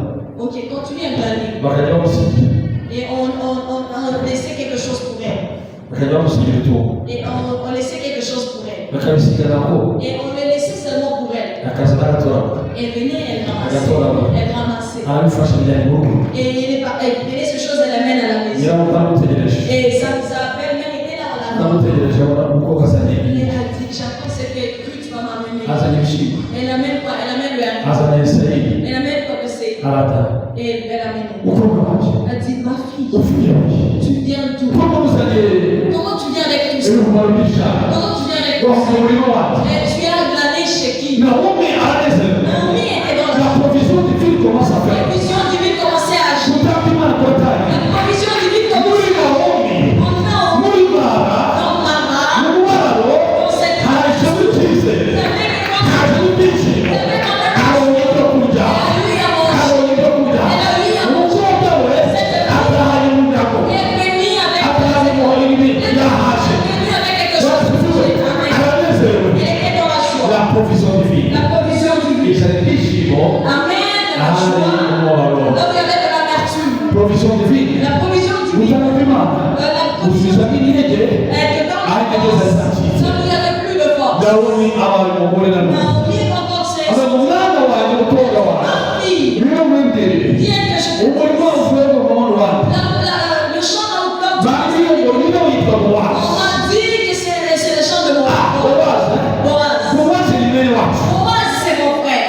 Ok, continue à glaner. bakajya bamusigira Et on laissait quelque chose pour elle. bakajya bamusigira itungo Et on laissait quelque chose pour elle. bakabisigana ko Et on le laissait seulement pour elle. akaza n'agatoragura Elle venait, elle ramassait. Agatoragura. Elle ramassait. arabifasha bijyanye mu rugo Et elle prenait ces choses, elle l'amène à la maison. nyiramuka amutegereje Et ça appelle même était là en la main. amutegereje abona umukobwa azanye Elle a dit, j'attends ce que tu vas m'amener. azanye ibishyimbo Elle amène quoi? Elle amène le haricot. azanye isirayeli Elle amène quoi que c'est? arataha Et elle amène. umukobwa wanjye Elle dit, ma fille, ufite tu viens d'où? kuko muzanye Comment tu viens avec tout ça? ibihumbi by'ijana Comment tu viens avec tout wava ça? mu murima wanjye Et tu as glané chez qui? nawomi aranezerewe Naomi était dans la provision divine commence à la faire vision divine commençait à agir. kutampa imana kuratari La provision divine muri commençait nawomi à agir. muri mara Dans Mara, mu mubabaro dans cette hajemo icyizere hajemo ibyishimo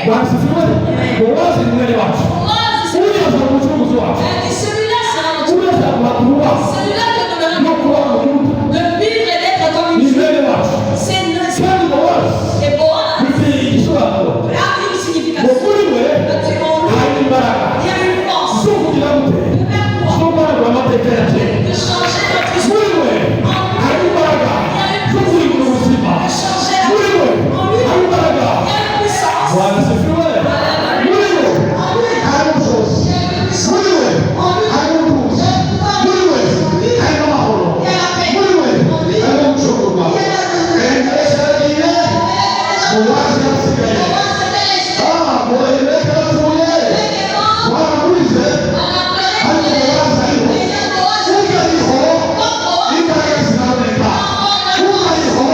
Wanasifiwe. Bowazi ni mwele watu. Huyu ni mchunguzi watu. Celui-là, c'est un Huyu ni mwakuwa. Celui-là que nous Ndio kwa Mungu. de vivre et d'être comme Ni une fille. mwele watu. C'est notre. Sasa Bowazi. Et Boaz Ni kiswa hapo. a une signification. Bokuliwe. Haini baraka. Il y a une force Sio kila mtu. Sio bwana kwa mateka yake. de changer notre histoire. Wewe. Haini baraka. Sio kuliwe uzima. De changer la Wewe. Haini baraka. Il y a une puissance. Bwana sifiwe. Wewe. Haina usosi. Wewe. Haina utukufu. Wewe. Haina mahoro. Wewe. Haina mchokoma. Endesha ile. Bowazi asigaye. Mweleweka tuye. Wanamuize. Haina Bowazi aliho. Uga aliho. Ibaraka zinaoneka. Uga aliho.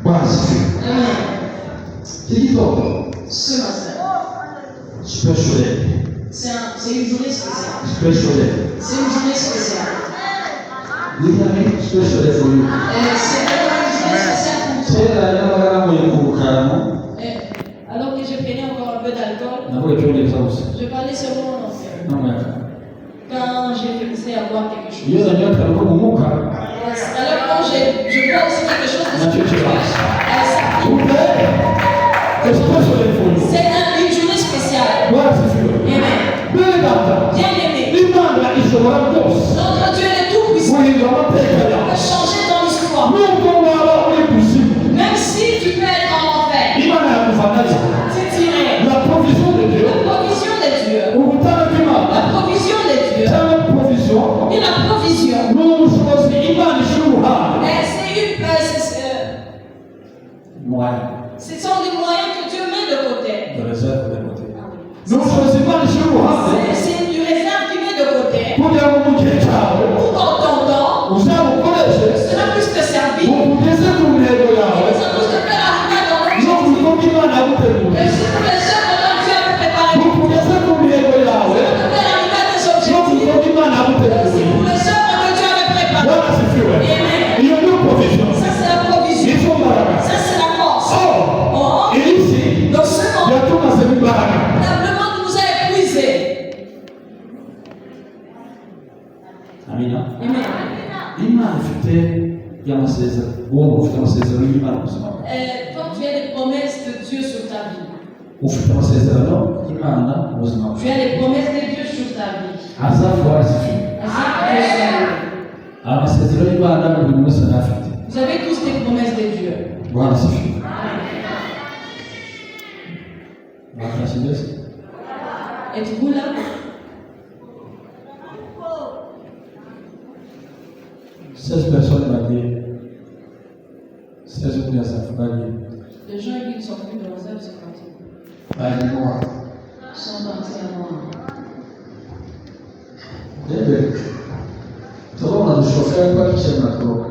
Bwana sifiwe. Kikito. Ce matin, Special day. c'est une journée spéciale. Special day. C'est une journée spéciale. Literally special day for you. C'est vraiment une journée spéciale pour toi. Tera y'amagara mu yikurukaramo. Alors que je prenais encore un peu d'alcool, Nabwo cyongereza gusa. je parlais seulement en anglais. N'amaka. Quand j'ai commencé à boire quelque chose. Iyo nanyota ko mu mwuka. Alors quand je bois aussi quelque chose de Nacyo kibazo. ça- Kumbe. Special day for you. c'est une journée spéciale. Bwana sifiwe. Amen. Bene data. Bien aimé. Imana ishobora rwose. Notre Dieu est tout puissant. Guhindura amateka Il yawe. peut changer ton histoire. Nubwo waba uri kuzimu. Même si tu peux être en enfer. Imana yakuvanayo. C'est tiré. La provision de Dieu. La provision de Dieu. Ubutana bw'Imana. La provision de Dieu. Cyangwa provision. Et la provision. Ni ubushobozi Imana ishyira uruhande. Ce sont des moyens que Dieu met de côté. Ni ubushobozi Imana ishyira uruhande. C'est une réserve qui met de côté. Kugira ngo mu gihe cyawe Pour qu'en ton temps, uzabukoreshe cela puisse te servir. ugeze ku ntego yawe. Ça puisse te faire arriver à ton No ku objectif. bikorwa Imana yaguteguriye. Et c'est pour les œuvres dont Dieu a préparé. Ugeze ku ntego yawe. Ça te faire arriver à tes No ku objectifs. bikorwa Imana C'est yaguteguriye. pour les œuvres que Dieu avait préparées. Bwana sifiwe. Amen. Iyo ni provision. Ça, c'est la provision. Izo mbaraga. Ça, c'est la force. Oh, iri si Donc, ce monde, yatumazemo imbaraga. le monde nous a épuisés. Amina. Amen. Imana ifite y'amasezerano. Wowe ufite amasezerano y'Imana mu buzima bwawe. Toi, tu as des promesses de Dieu sur ta vie. Ufite amasezerano y'Imana mu buzima Tu bwawe. as les promesses de Dieu sur ta vie. Azafu warazifiwe. Amasezerano y'Imana buri muntu wese arayafite. Vous avez tous des promesses de Dieu. Bwana sifiwe. Bakashe mbese. Êtes-vous là? Seize personnes bagiye. 16 muri Azafu bagiye. Les gens qui ne sont plus dans les œuvres sont partis. Barimo Sont partis à moi. rebe. Turabona dushoferi ko akikemura turoka.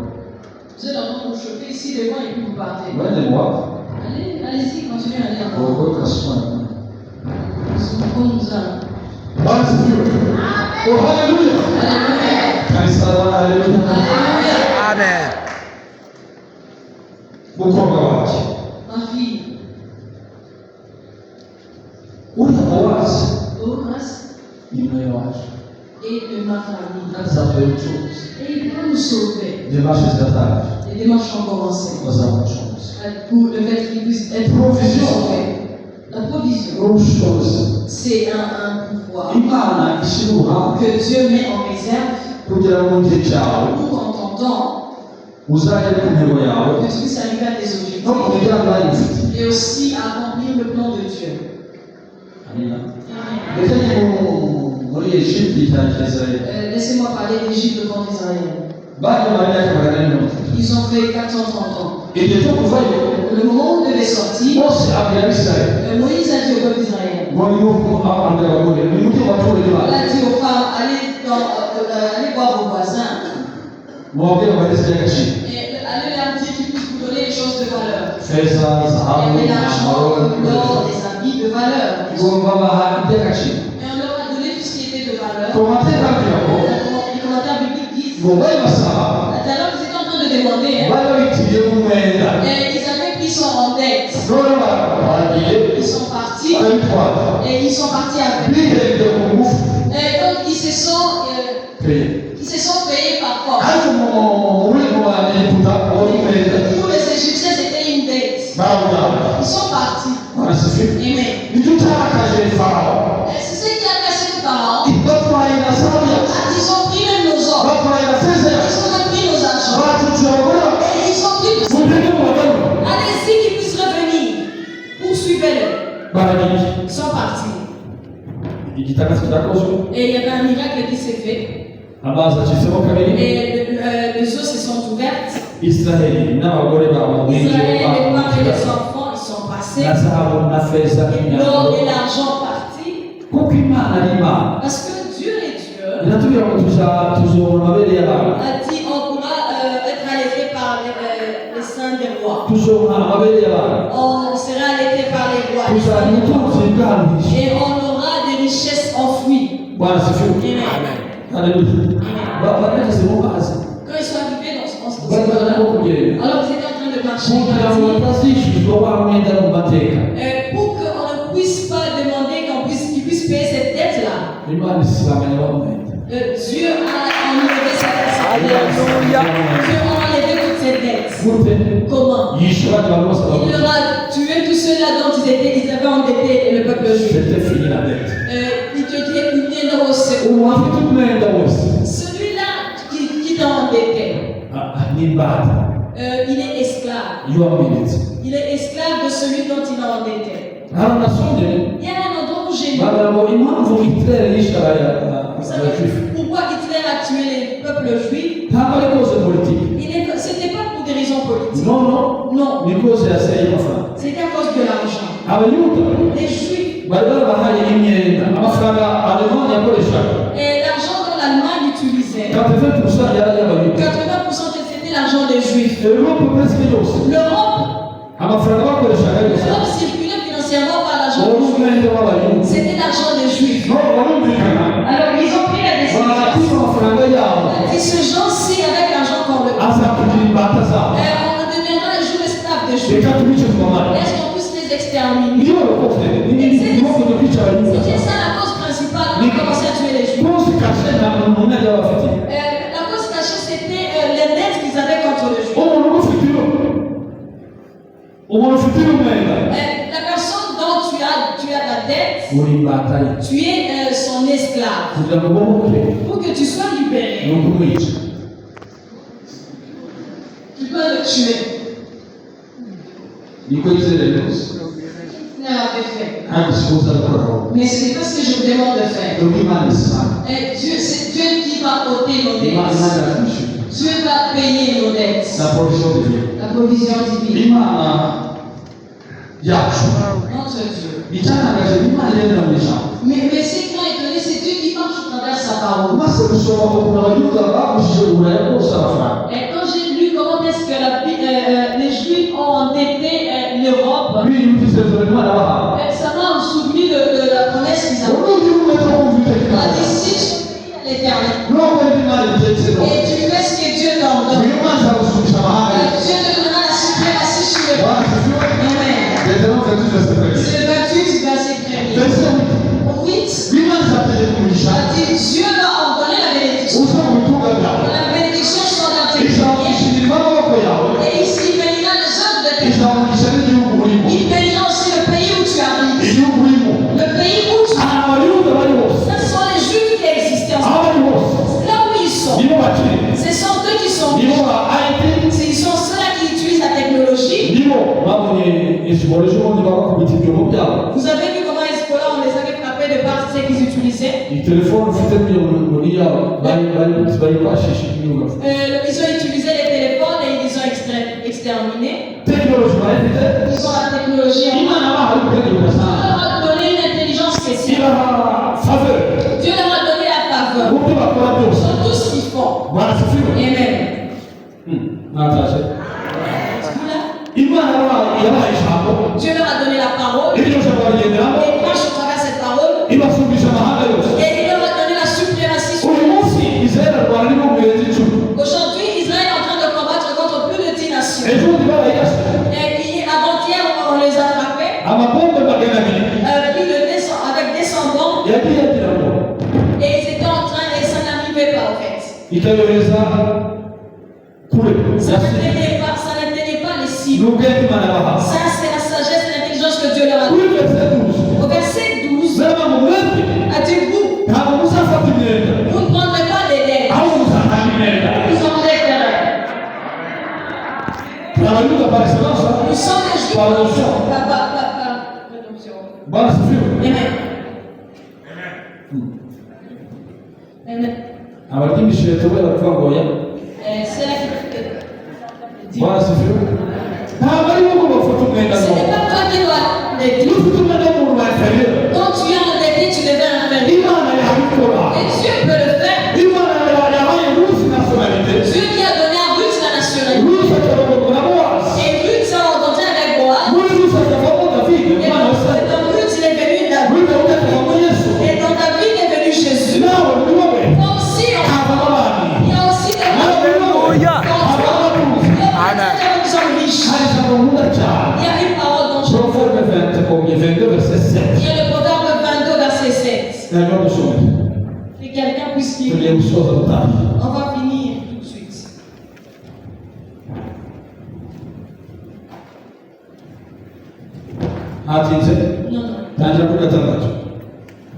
Vous êtes en train de vous chauffer ici devant et puis vous partez. Bene wa. Allez-y, continuez à aller en avant. Ubwo kasumana. Zungumza. Bwana sifiwe. Oh haleluya. Alléluia. Kanisa la haleluya. Alléluia. Amen. Mukobwa wacu. Ma fille, Uriya Bowazi Boaz ni mwene wacu. est de ma famille. Azavuye ubucuruzi. Et il peut nous sauver. Démarche ziratangaje. Les démarches ont commencé. Bazamucuruzi. Pour le fait qu'il puisse être Provision. sauvé. La provision, Ubushobozi. c'est un pouvoir Imana ishyira uruhande que Dieu met en réserve kugira ngo mu gihe cyawe pour en ton temps uzagere ku ntego yawe que tu puisses arriver à tes no ku objectifs migambi Imana igufitiye. et aussi accomplir le plan de Dieu. Amina. Ndetse muri Egypte itangira Israel. Laissez-moi parler d'Égypte devant Israël. Bari mu myaka magana ane mirongo itatu. Ils ont fait 430 ans. Igihe cyo kuvayo Le moment où on devait sortir, Mose abwira Abisirayeli Moïse a dit au peuple d'Israël, ngo nimuve abwira abagore nimujye mu baturage il banyu a dit aux femmes, allez voir vos voisins mubabwire babareze iby'agaciro. et allez leur dire qu'ils puissent vous donner des choses de valeur. Feza, Il zahabu, y avait l'argent, amahoro, l'or, des habits de valeur. igomba baha iby'agaciro. Et on leur a donné tout ce qui était de valeur. Komantere babwira ngo Les commentaires bibliques disent, ngo bari basaba alors vous êtes en train de demandé. Hein. Ils avaient pris son en dette. Ils sont partis. Et ils sont partis avec. Et donc ils se sont payés par force. Pour les Égyptiens, c'était une dette. Ils sont partis. Amen. C'est ce qui a cassé le Pharaon. Ils ont pris même nos ordres. Ils ont même pris nos argents. Et ils ont pris tout ça. Allez-y qu'ils puissent revenir. Poursuivez-le. Ils sont partis. Et il y avait un miracle qui s'est fait. Et les eaux se sont ouvertes. Israël, les femmes et les enfants, ils sont passés. Et l'or et l'argent partis. Parce que Dieu est Dieu. A dit on pourra être allaité par les saints des rois. On sera allaité par les rois. Et on aura des richesses enfouies. Amen. Alléluia. Quand ils sont arrivés dans ce alors vous êtes en train de marcher pour qu'on ne puisse pas demander qu'ils puissent payer cette dette-là. Dieu a enlevé cette dette. Alléluia. Dieu a enlevé toute cette dette. Comment? Il leur a tué tous ceux-là dont ils avaient endetté le peuple juif. C'était fini la dette. Il te dit celui-là qui t'a endetté. Il est esclave. Il est esclave de celui dont il a endetté. Il y a un endroit où j'ai lu. Vous savez pourquoi Hitler a tué les peuples juifs? C'était pas pour des raisons politiques. Non. C'était à cause de l'argent. Les juifs. Et l'argent dont l'Allemagne utilisait. 80% c'était l'argent des juifs. L'Europe circulait financièrement par l'argent des juifs. C'était l'argent des juifs. Alors ils ont pris la décision. Et ce gens-ci, avec l'argent qu'on le on deviendra un jour esclave des juifs. Est-ce qu'on puisse les exterminer? C'était ça la cause principale quand on commençait à tuer les juifs. La cause cachée, c'était les dettes qu'ils avaient contre les juifs. La personne dont tu as la dette, tu es son esclave. Pour que tu sois libéré, tu peux le tuer. Mais ce n'est pas ce que je vous demande de faire. C'est Dieu qui va ôter nos dettes. Dieu va payer nos dettes. La provision divine. Notre Dieu. Mais ce qui m'a étonné, c'est Dieu qui marche au travers de sa parole. Et quand j'ai lu comment est-ce que les Juifs ont endetté l'Europe, ça m'a souvenu de la promesse qu'ils avaient. Si tu payes à l'éternel et tu fais ce que Dieu t'ordonne, Dieu te donnera la suprématie sur le monde. Amen. C'est le 28 verset 1er. 8. A dit Dieu va ordonner la bénédiction. La bénédiction sort d'un tes pieds. Et ici il bénira les œuvres de tes mains. Il bénira aussi le pays où tu habites. Le pays où tu habites. Ce sont les Juifs qui existent en ce moment. Là où ils sont. Ce sont eux qui sont. Ils sont ceux-là qui utilisent la technologie. Vous avez vu comment Hezbollah, on les avait frappés de par ce qu'ils utilisaient. Ils ont utilisé les téléphones et ils les ont exterminés. Ils ont la technologie. Dieu leur a donné une intelligence spéciale. Dieu leur a donné la faveur. Ils sont tous ce qu'ils font. Amen. Dieu leur a donné la parole. Et ils marchent au travers de cette parole. Et il leur a donné la suprématie sur eux. Aujourd'hui, Israël est en train de combattre contre Ça n'atteignait pas les cibles. Ça, c'est la sagesse et l'intelligence que Dieu leur a donnée. Au verset 12, a dit vous ne prendrez pas des dettes. Vous en êtes derrière. Nous sommes des juifs. Par l'adoption. Amen. Amen. abadimishireto baravuga ngo ya C'est là que barasifiwe ntabwo ari wowe bafata umwenda ce n'est pas toi qui dois l'aider. ufite umwenda w'umuntu wayifayira Quand tu es endetté, tu devais en faire. imana yabikora Et Dieu peut le faire. imana yabaye rusi nationalité Dieu qui a donné à Ruth la nationalité. rusi akarongorwa na bowazi Et Ruth s'est entendue avec Boaz. muri rusi akavamo davide Et umwana wa sara dans Ruth, il est venu David. muri dawudi akavamo yesu Et dans David, il est venu Jésus. nawe ni wowe Toi aussi, havamo abandi il y a aussi des nawe ni wowe Alléluia. havamo abakuzi Amen. Nous sommes riches. hari ijambo nkunda cyane Il y a une parole dans Jean. proverbe 22 verset 7 Il y a le proverbe 22, verset 7. ntabwo dushoboye Que quelqu'un puisse lire. tugiye gusoza gutaha On va finir tout de suite. hatinze Non, non. tangira kuri gatandatu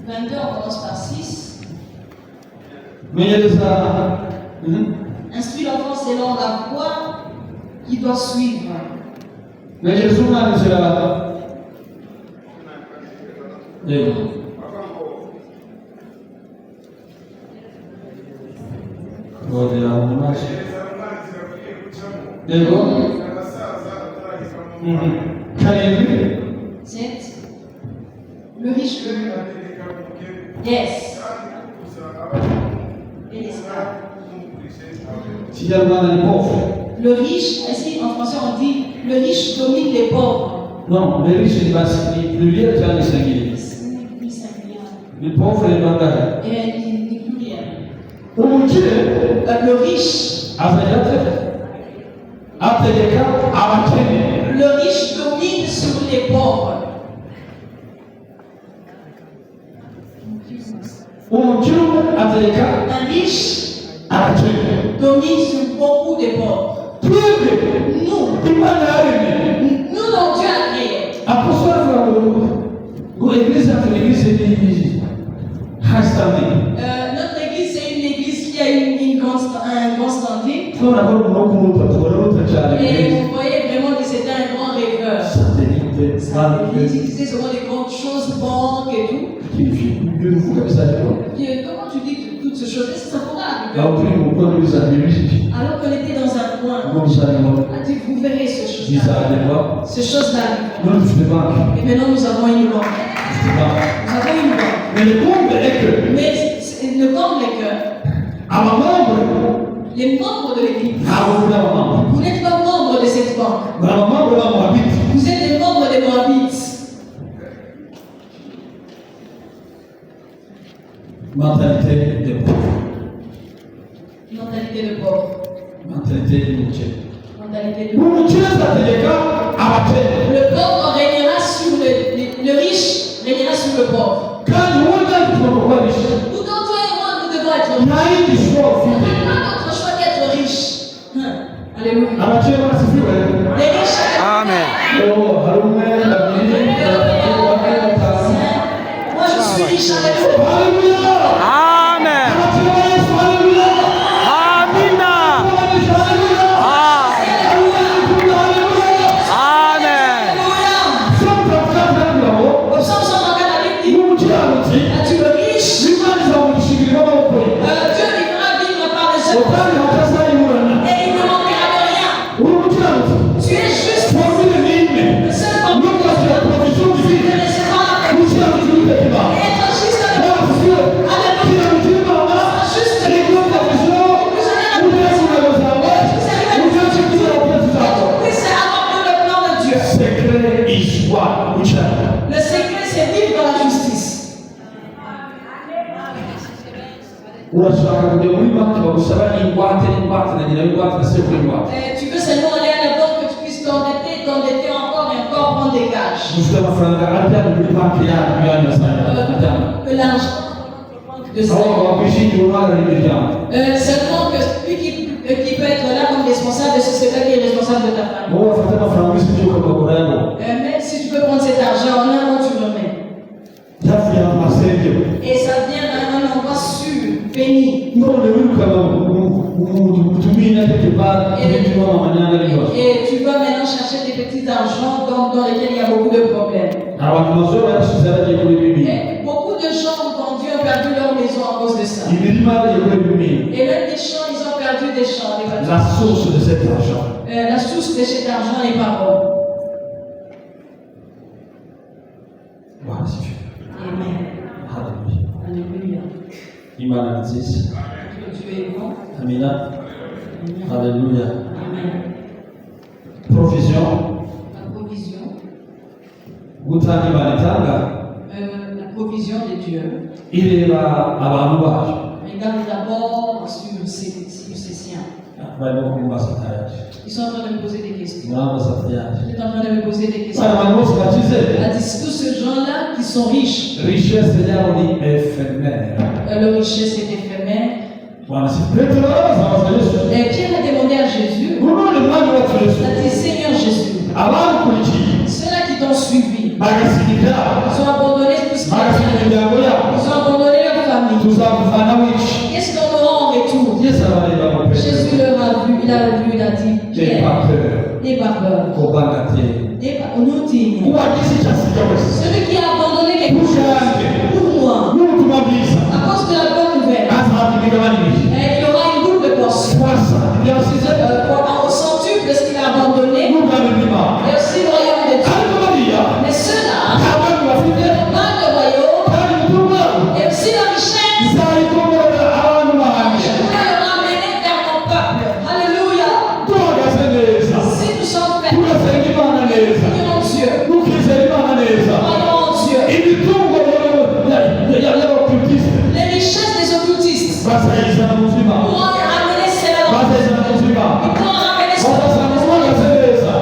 22, on commence par 6. menyereza Instruis l'enfant selon la voie qu'il doit suivre. menyereza umwana inzira yego Gloria a Deus. Yego karindwi 7. Le riche. Yes. Et l'esclave. kinyarwanda ni pauvre Le riche, ici en français on dit le riche domine les pauvres. non les riches ni basi ni pluriel cyangwa singulier Ce n'est plus singulier. ni pauvre ni bangahe Et il n'est plus rien. umukire Le riche. azajya ategeka abakene Le riche domine sur les pauvres. umukire ategeka Un riche abakene domine sur beaucoup de pauvres. twebwe Nous, imana yaremye nous dont Dieu a créé. apostole avuga ngo eglise yacu ni eglise ni high standing Notre église, c'est une église qui a un grand standing. turabona ko ari umuntu wo kumuta tubona cyane Et vous voyez vraiment que c'était un grand rêveur. satellite Il utilisait souvent des grandes choses, banques et tout. ibyo bivuga bizajyaho Puis, comment tu dis toutes ces choses? Est-ce que ça pourra aho arriver? turi mu rugo bizajya Alors qu'on était dans un coin, ngo bizajyaho on a dit, vous verrez ces choses-là. bizajyaho Ces choses-là. none dufite banki Et maintenant, nous avons une banque. dufite banki Nous avons une banque. mais le comble est que Mais le comble est que abamambre les membres de l'église, ntabwo muri abamambre vous n'êtes pas membre de cette banque. muri abamambre b'amoabiti Vous êtes des membres des Moabites. mentalité de pauvre Mentalité de pauvre. mentalité y'umukene Mentalité de pauvre. umukene azategeka abakene Le pauvre régnera sur le riche régnera sur le pauvre. kandi wowe kandi tugomba kuba riche Nous, donc, toi et moi, nous devons être riches. nta yindi shobora On ufite n'a pas d'autre choix qu'être riche. Alléluia. abakene barasifiwe Les riches. Amen. hari umwe babiri batatu bane batanu Moi, je suis riche. Alléluia. haleluya Amen. abakene ba yesu haleluya Amina. haleluya Ah. haleluya Amen. Alléluia. somutatukatangaho Au psaume 134, la Bible dit, n'umukiranutsi as-tu le riche? imana izamugishingirira amaboko ye Dieu lui fera vivre par les œuvres. kandi hatazayiburana Et il ne manquera de rien. uri umukiranutsi Tu es juste. formule ni imwe Le seul no homme kwakira provision qui divine ne recevoir la umukiranutsi w'iteka imana être juste avec barasifiwe umukiranutsi w'imana iriho provision ubyezi ingabo zawe ubyezi ibyiza ubyezi zawe puisse accomplir le plan de Dieu. secret is what umukiranutsi Le secret, c'est vivre dans la justice. urashaka kujya muri banki bagusaba ingwate n'ingwate na nyina w'ingwate na sekuru w'ingwate Tu veux seulement aller à la banque que tu puisses t'endetter encore et encore, prendre des gages. mufite amafaranga ajyana muri banki yanyu yanyu asanga ajyana Que l'argent dans votre banque de ça. Seulement que celui qui peut être là comme responsable, c'est celui qui est responsable de ta famille. Mais si tu peux prendre cet argent, en un an tu remets. Et ça vient d'un endroit sûr, béni. Et tu vas maintenant chercher des petits argents dans lesquels il y a beaucoup de problèmes. Et beaucoup de gens entendus ont perdu leur maison à cause de ça. Et même des champs, ils ont perdu des champs. La source de cet argent. La source de cet argent, les paroles. Amen. Alléluia. Dieu est bon. Amina. Alléluia. Amen. Provision. La provision. La provision de Dieu. Regarde d'abord sur ses siens. Ils sont en train de me poser des questions. Ils sont en train de me poser des questions. Tous ces gens-là qui sont riches. La richesse est éphémère. La richesse est éphémère. Et Pierre a demandé à Jésus. Il a dit Seigneur Jésus. Ceux-là qui t'ont suivi. Ils ont abandonné tout ce qu'ils avaient. Ils ont abandonné leur famille. Qu'est-ce qu'on aura en retour? Jésus leur a vu, il a dit Pierre, n'aie pas peur. Celui qui a abandonné quelque chose pour moi, à cause de la bonne nouvelle, il aura une double portion. Au centuple de ce qu'il a abandonné, et aussi le royaume de Dieu. Mais ceux-là, le mal de royaume, et aussi la richesse, je voulais le ramener vers mon peuple. Alléluia. Si nous sommes faits, prions Dieu. Croyons en Dieu. Les richesses des occultistes pourront ramener cela dans le ils pourront ramener cela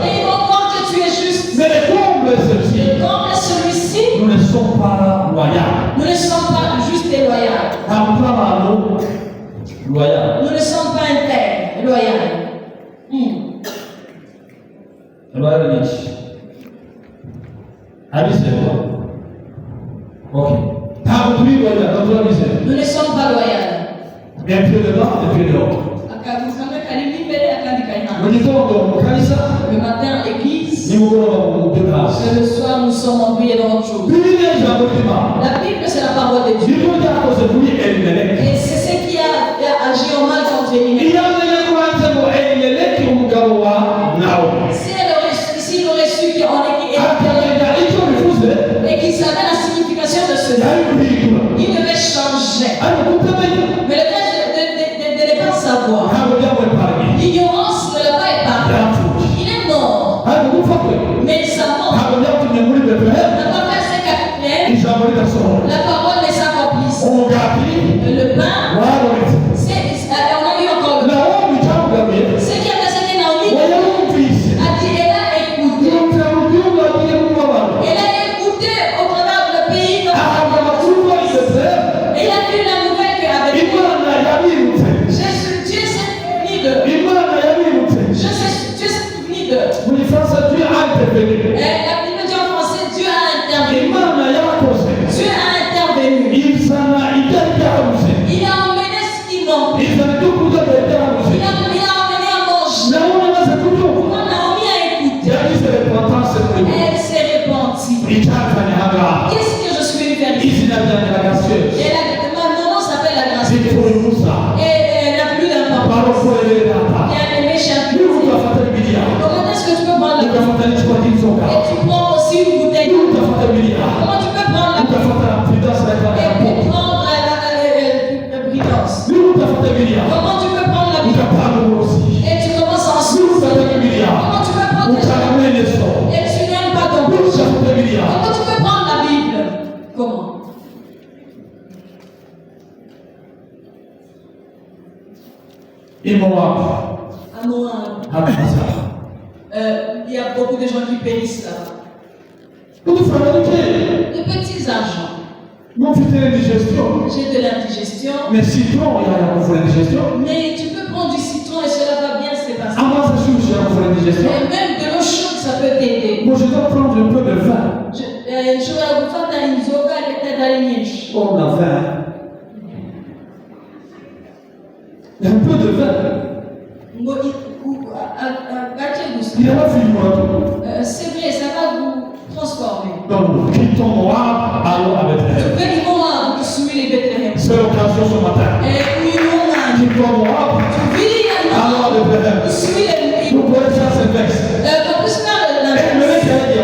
et ils vont croire que tu es juste. Mais Comme celui-ci, nous ne sommes pas loyaux. nous ne sommes pas juste et loyaux. Nous ne sommes pas intègres, loyaux. Nous ne sommes pas loyaux. Un pied dedans, un pied dehors. Le matin à l'église, et le soir nous sommes embrouillés dans autre chose. La Bible, c'est la parole de Dieu. Et c'est ce qui a agi en mal contre Élie. S'il aurait su qu'on est et qu'il savait la signification de ce nom, il devait changer. Mais le fait de ne pas savoir, l'ignorance ne l'a pas épargné. Il est mort. Mais sa mort n'a pas fait ce qu'elle. La parole ne s'accomplisse. Le pain, on a eu encore le pain. Ce qui a fait, c'est que Naomi a dit, elle a écouté. Elle a écouté au travers de le pays. Elle a vu la nouvelle qu'avec lui. Dieu s'est souvenu d'eux. Dieu s'est souvenu d'eux. La Bible dit en français, Dieu a intervenu. Dieu a intervenu. Il a emmené ce qui manque. Il a emmené à manger. Naomi a écouté. Elle s'est repentie. Qu'est-ce que je suis venu faire ici? Et ma maman s'appelle la grâce. Et elle n'a plus d'importance. Et elle est méchante. Comment est-ce que tu peux prendre la bouteille? Et tu prends aussi une bouteille. Comment tu peux prendre la bouteille? Et pour prendre la prudence. Comment tu peux prendre la bouteille? Et tu commences à en souffrir. Comment tu peux prendre la bouteille? Et tu n'aimes pas ton péché. Comment tu peux prendre la Bible? Comment? À Moab. Il y a beaucoup de gens qui périssent là. De petits argents. J'ai de l'indigestion. Mais citron, il y a l'indigestion. Mais tu peux prendre du citron et cela va bien se passer. Avant ça, il y a l'indigestion. Et même de l'eau chaude, ça peut t'aider. Moi, je dois prendre un peu de vin. On a vin. Un peu de vin. Il y a la fille, moi. C'est vrai, ça va vous transformer. Donc, quittons Moab, allons à Bethléem. C'est l'occasion ce matin. Quittons Moab, allons à Bethléem. Vous pouvez faire cette texte. Et le mec qui a dit,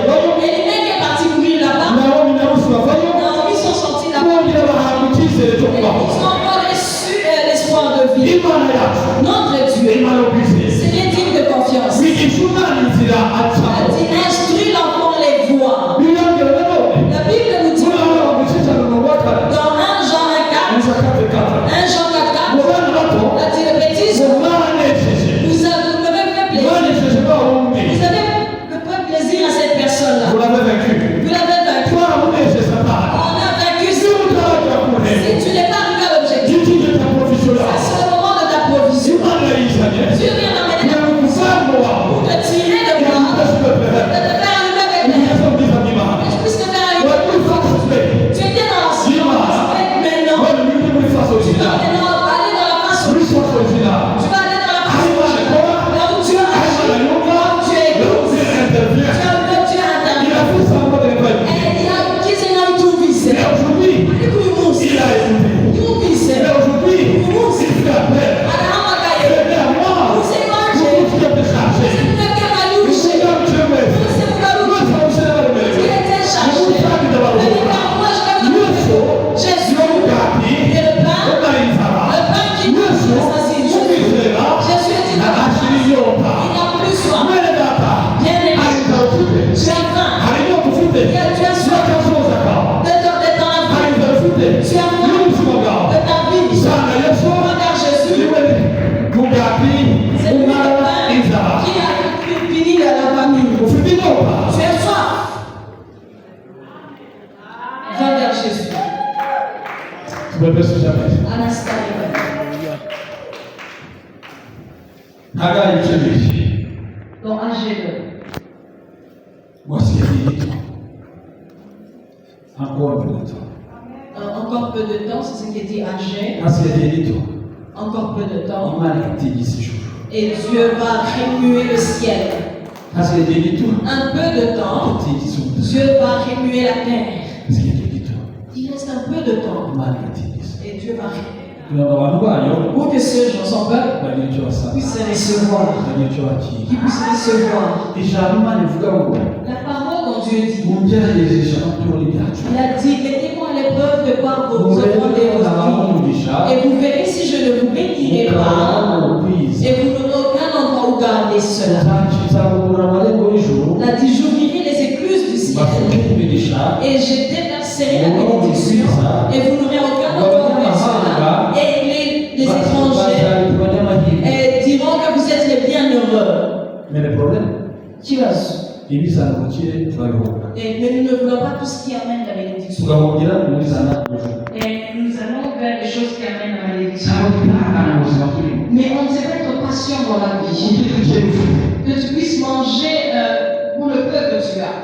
Naomi sont sortis là-bas. Ils ont encore reçu l'espoir de vie. Notre Dieu, c'est les dignes de confiance. Il instruit l'enfant les voies. La Bible nous dit dans 1 Jean 4, 1 Jean 4, a dit le bêtise. Vous m'avez fait plaisir. Vous avez fait plaisir à cette personne-là. Vous l'avez vaincu. Vous l'avez vaincu. Toi, on est chez Satan. On a vaincu. Si tu n'es pas arrivé à l'objectif, C'est le moment de ta provision. Dieu vient d'emmener pour te tirer de moi, de te faire arriver avec les que je puisse te faire arriver. Tu étais dans la situation, maintenant. Tu vas aller dans la face où tu vas aller dans la face où tu as agi, tu es Dieu intervient. Et il a tout visé. Il a écouté. Dans Agé 2. Voici les encore un peu de temps. Encore peu de temps, c'est ce qui est dit Agé. Encore peu de temps. Et Dieu va remuer le ciel. Un peu de temps. Dieu va remuer la terre. Il reste un peu de temps. Et Dieu va remuer. Pour que ceux gens son peuple puissent recevoir. Qu'ils puissent recevoir. La parole dont Dieu dit. Il a dit, mettez-moi à l'épreuve de par vos offrandes et vos vies. Et vous verrez si je ne vous bénirai pas. Et vous n'aurez aucun endroit où garder cela. Il a dit, j'ouvrirai les écluses du ciel. Et je déverserai la bénédiction. Et vous n'aurez aucun endroit où mettre cela. Et les étrangers diront que vous êtes les bienheureux. Mais le problème, Et mais nous ne voulons pas tout ce qui amène la bénédiction. Et nous allons vers les choses qui amènent la bénédiction. Mais on ne sait pas être patient dans la vie. Que tu puisses manger pour le peu que tu as.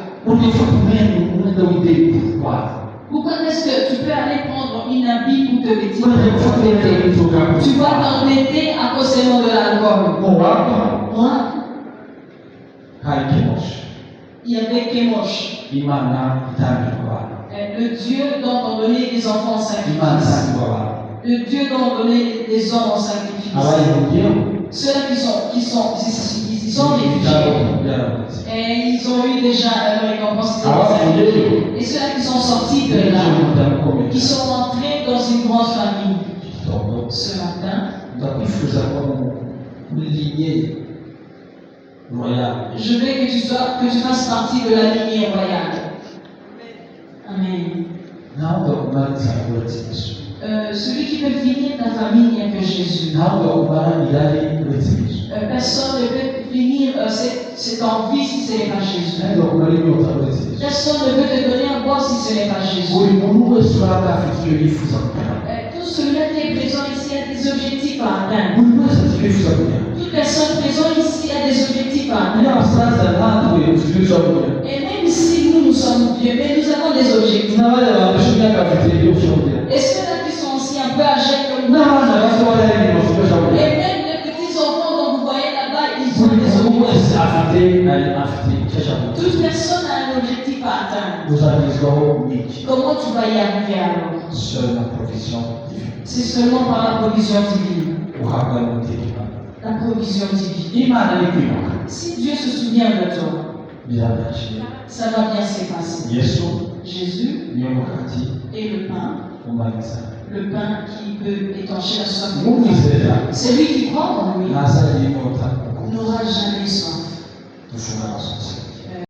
Pourquoi est-ce que tu peux aller prendre une habit pour te vêtir? Tu vas t'embêter à cause seulement de l'alcool. Moi, il y avait Kemosh. Le Dieu dont on donnait des enfants en sacrifice. Le Dieu dont on donnait des hommes en sacrifice. Ceux-là qui sont réfugiés. Et ils ont eu déjà leur récompense. Et ceux-là qui sont sortis de là, qui sont entrés dans une grande famille. Ce matin, je veux que tu fasses partie de la lignée royale. Amen. Celui qui peut finir ta famille, il n'y a que Jésus. Personne ne peut déprimir cette envie si ce n'est pas Jésus. Donc, on a les autres adresses. Personne ne peut te donner à boire si ce n'est pas Jésus. Oui, mon nom est sur la table, je lui fous en Tout celui-là qui est présent ici a des objectifs à atteindre. Oui, moi, c'est ce que je fous en Toute personne présente ici a des objectifs à Il y a atteindre. un sens à l'entrée, je suis en Et même si nous sommes vieux, mais nous avons des objectifs. Et ceux-là qui sont aussi un peu âgés comme nous, et même les petits enfants dont vous voyez là-bas, ils ont des objectifs. Toute personne a un objectif à atteindre. Comment tu vas y arriver alors? Seule la provision divine. C'est seulement par la provision divine. La provision divine. Si Dieu se souvient de toi, ça va bien se passer. Jésus est le pain qui peut étancher la soif. Celui qui croit en lui n'aura jamais soif.